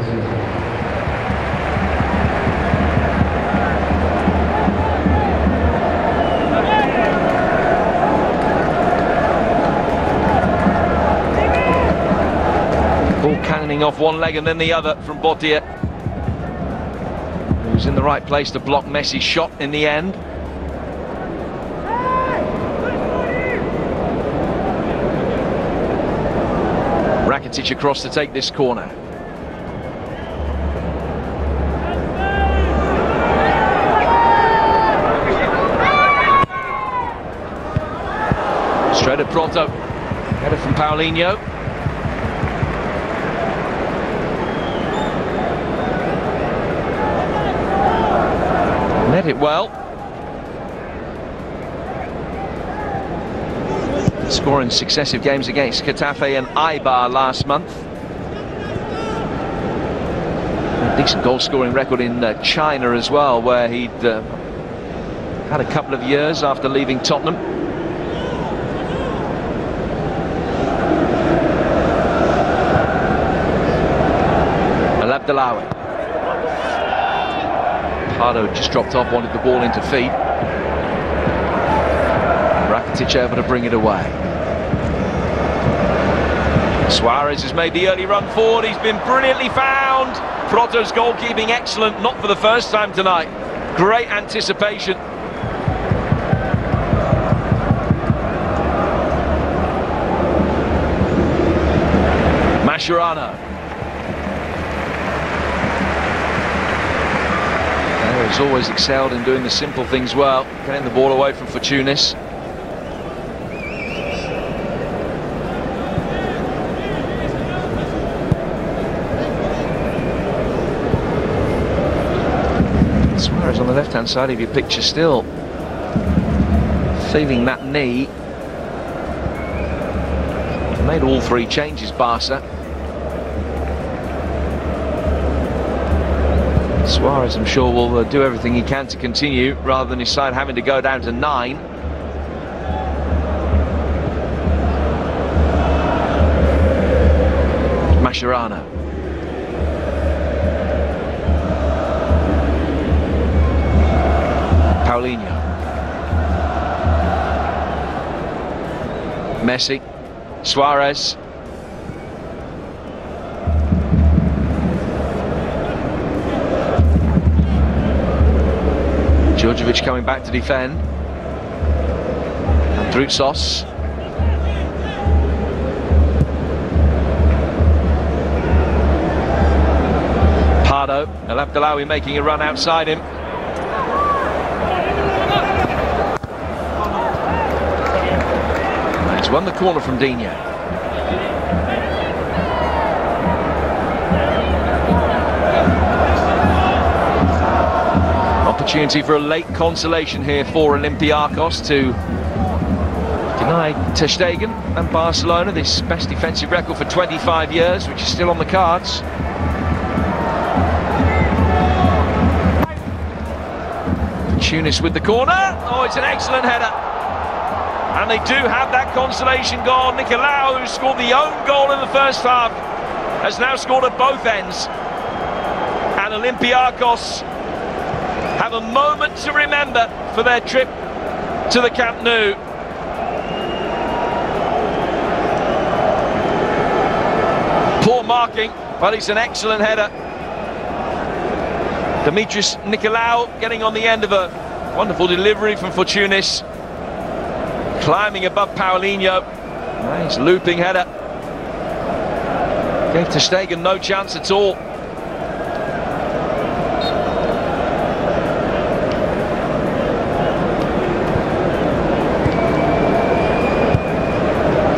Ball cannoning off one leg and then the other from Bottier, who was in the right place to block Messi's shot in the end. Rakitic across to take this corner. Straight at Pronto. Header from Paulinho. Met it well. Scoring successive games against Getafe and Eibar last month. A decent goal-scoring record in China as well, where he'd had a couple of years after leaving Tottenham. Al-Abdelawi. Pardo just dropped off, wanted the ball into feet. Rakitic able to bring it away. Suarez has made the early run forward. He's been brilliantly found. Proto's goalkeeping excellent, not for the first time tonight. Great anticipation. Mascherano. He's always excelled in doing the simple things well, getting the ball away from Fortunis. Suarez on the left-hand side of your picture still feeling that knee. Made all 3 changes, Barca. Suarez, I'm sure, will do everything he can to continue, rather than his side having to go down to 9. Mascherano. Paulinho. Messi. Suarez. Djurdjevic coming back to defend. Androutsos. Pardo. Al-Abdelawi making a run outside him. He's won the corner from Dino. Opportunity for a late consolation here for Olympiacos to deny Ter Stegen and Barcelona this best defensive record for 25 years, which is still on the cards. Tunis with the corner. Oh, it's an excellent header. And they do have that consolation goal. Nicolau, who scored the own goal in the first half, has now scored at both ends. And Olympiacos have a moment to remember for their trip to the Camp Nou. Poor poor marking, but it's an excellent header. Dimitris Nicolaou getting on the end of a wonderful delivery from Fortunis. Climbing above Paulinho. Nice looping header. Gave ter Stegen no chance at all.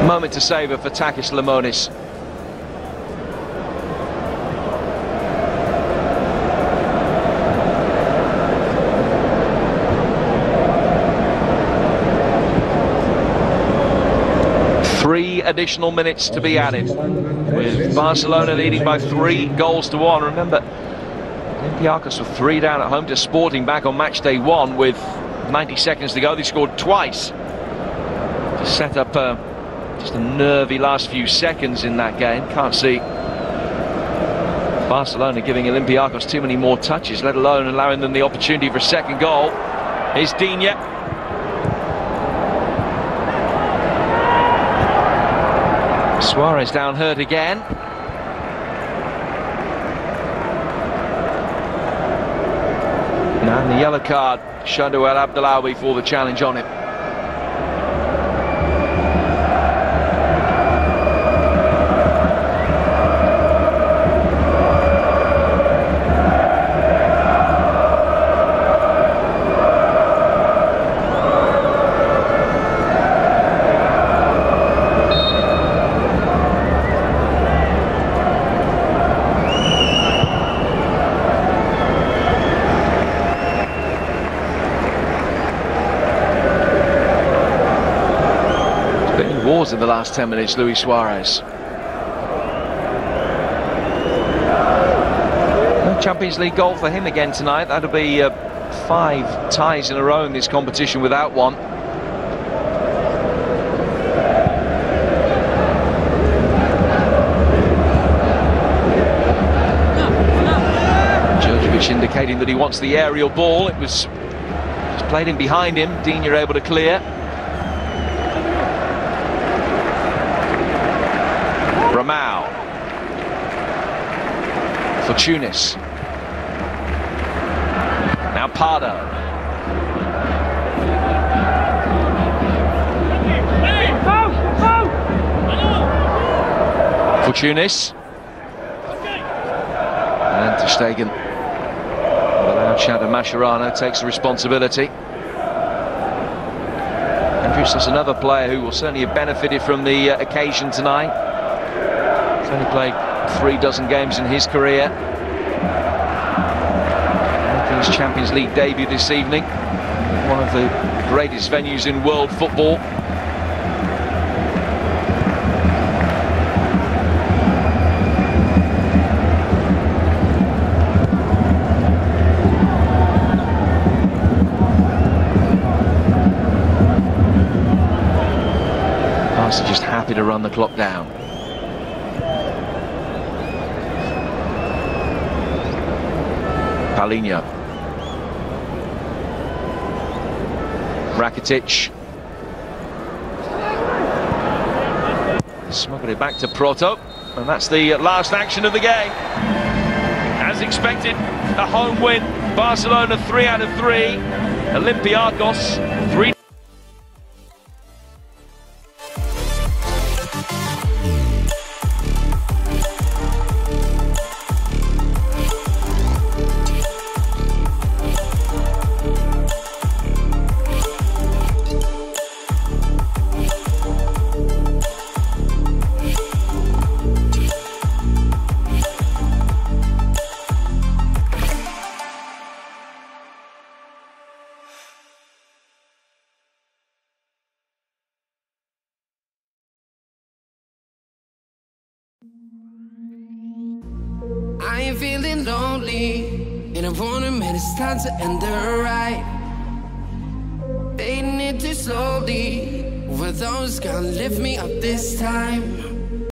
Moment to savour for Takis Lamonis. Three additional minutes to be added, with Barcelona leading by 3-1. Remember, Olympiacos were 3 down at home to Sporting back on match day 1 with 90 seconds to go. They scored twice to set up just a nervy last few seconds in that game. Can't see Barcelona giving Olympiacos too many more touches, let alone allowing them the opportunity for a second goal. Here's Digne. Suarez down hurt again. And the yellow card shown to El Abdellaoui for the challenge on him. In the last 10 minutes, Luis Suarez. No Champions League goal for him again tonight. That'll be 5 ties in a row in this competition without one. Djurdjevic indicating that he wants the aerial ball. It was just played in behind him. Digne able to clear. Ramau. Fortunis. Now Pardo. Fortunis. And ter Stegen. The loud shout of Mascherano takes the responsibility. Andrews is another player who will certainly have benefited from the occasion tonight. He's only played 36 games in his career. Making his Champions League debut this evening. One of the greatest venues in world football. Barca just happy to run the clock down. Paulinho. Rakitic. Smuggled it back to Proto. And that's the last action of the game. As expected, a home win. Barcelona 3 out of 3. Olympiacos 3. I ain't feeling lonely, and I wanna admit it's time to end the ride. Fading it too slowly, with those gonna lift me up this time.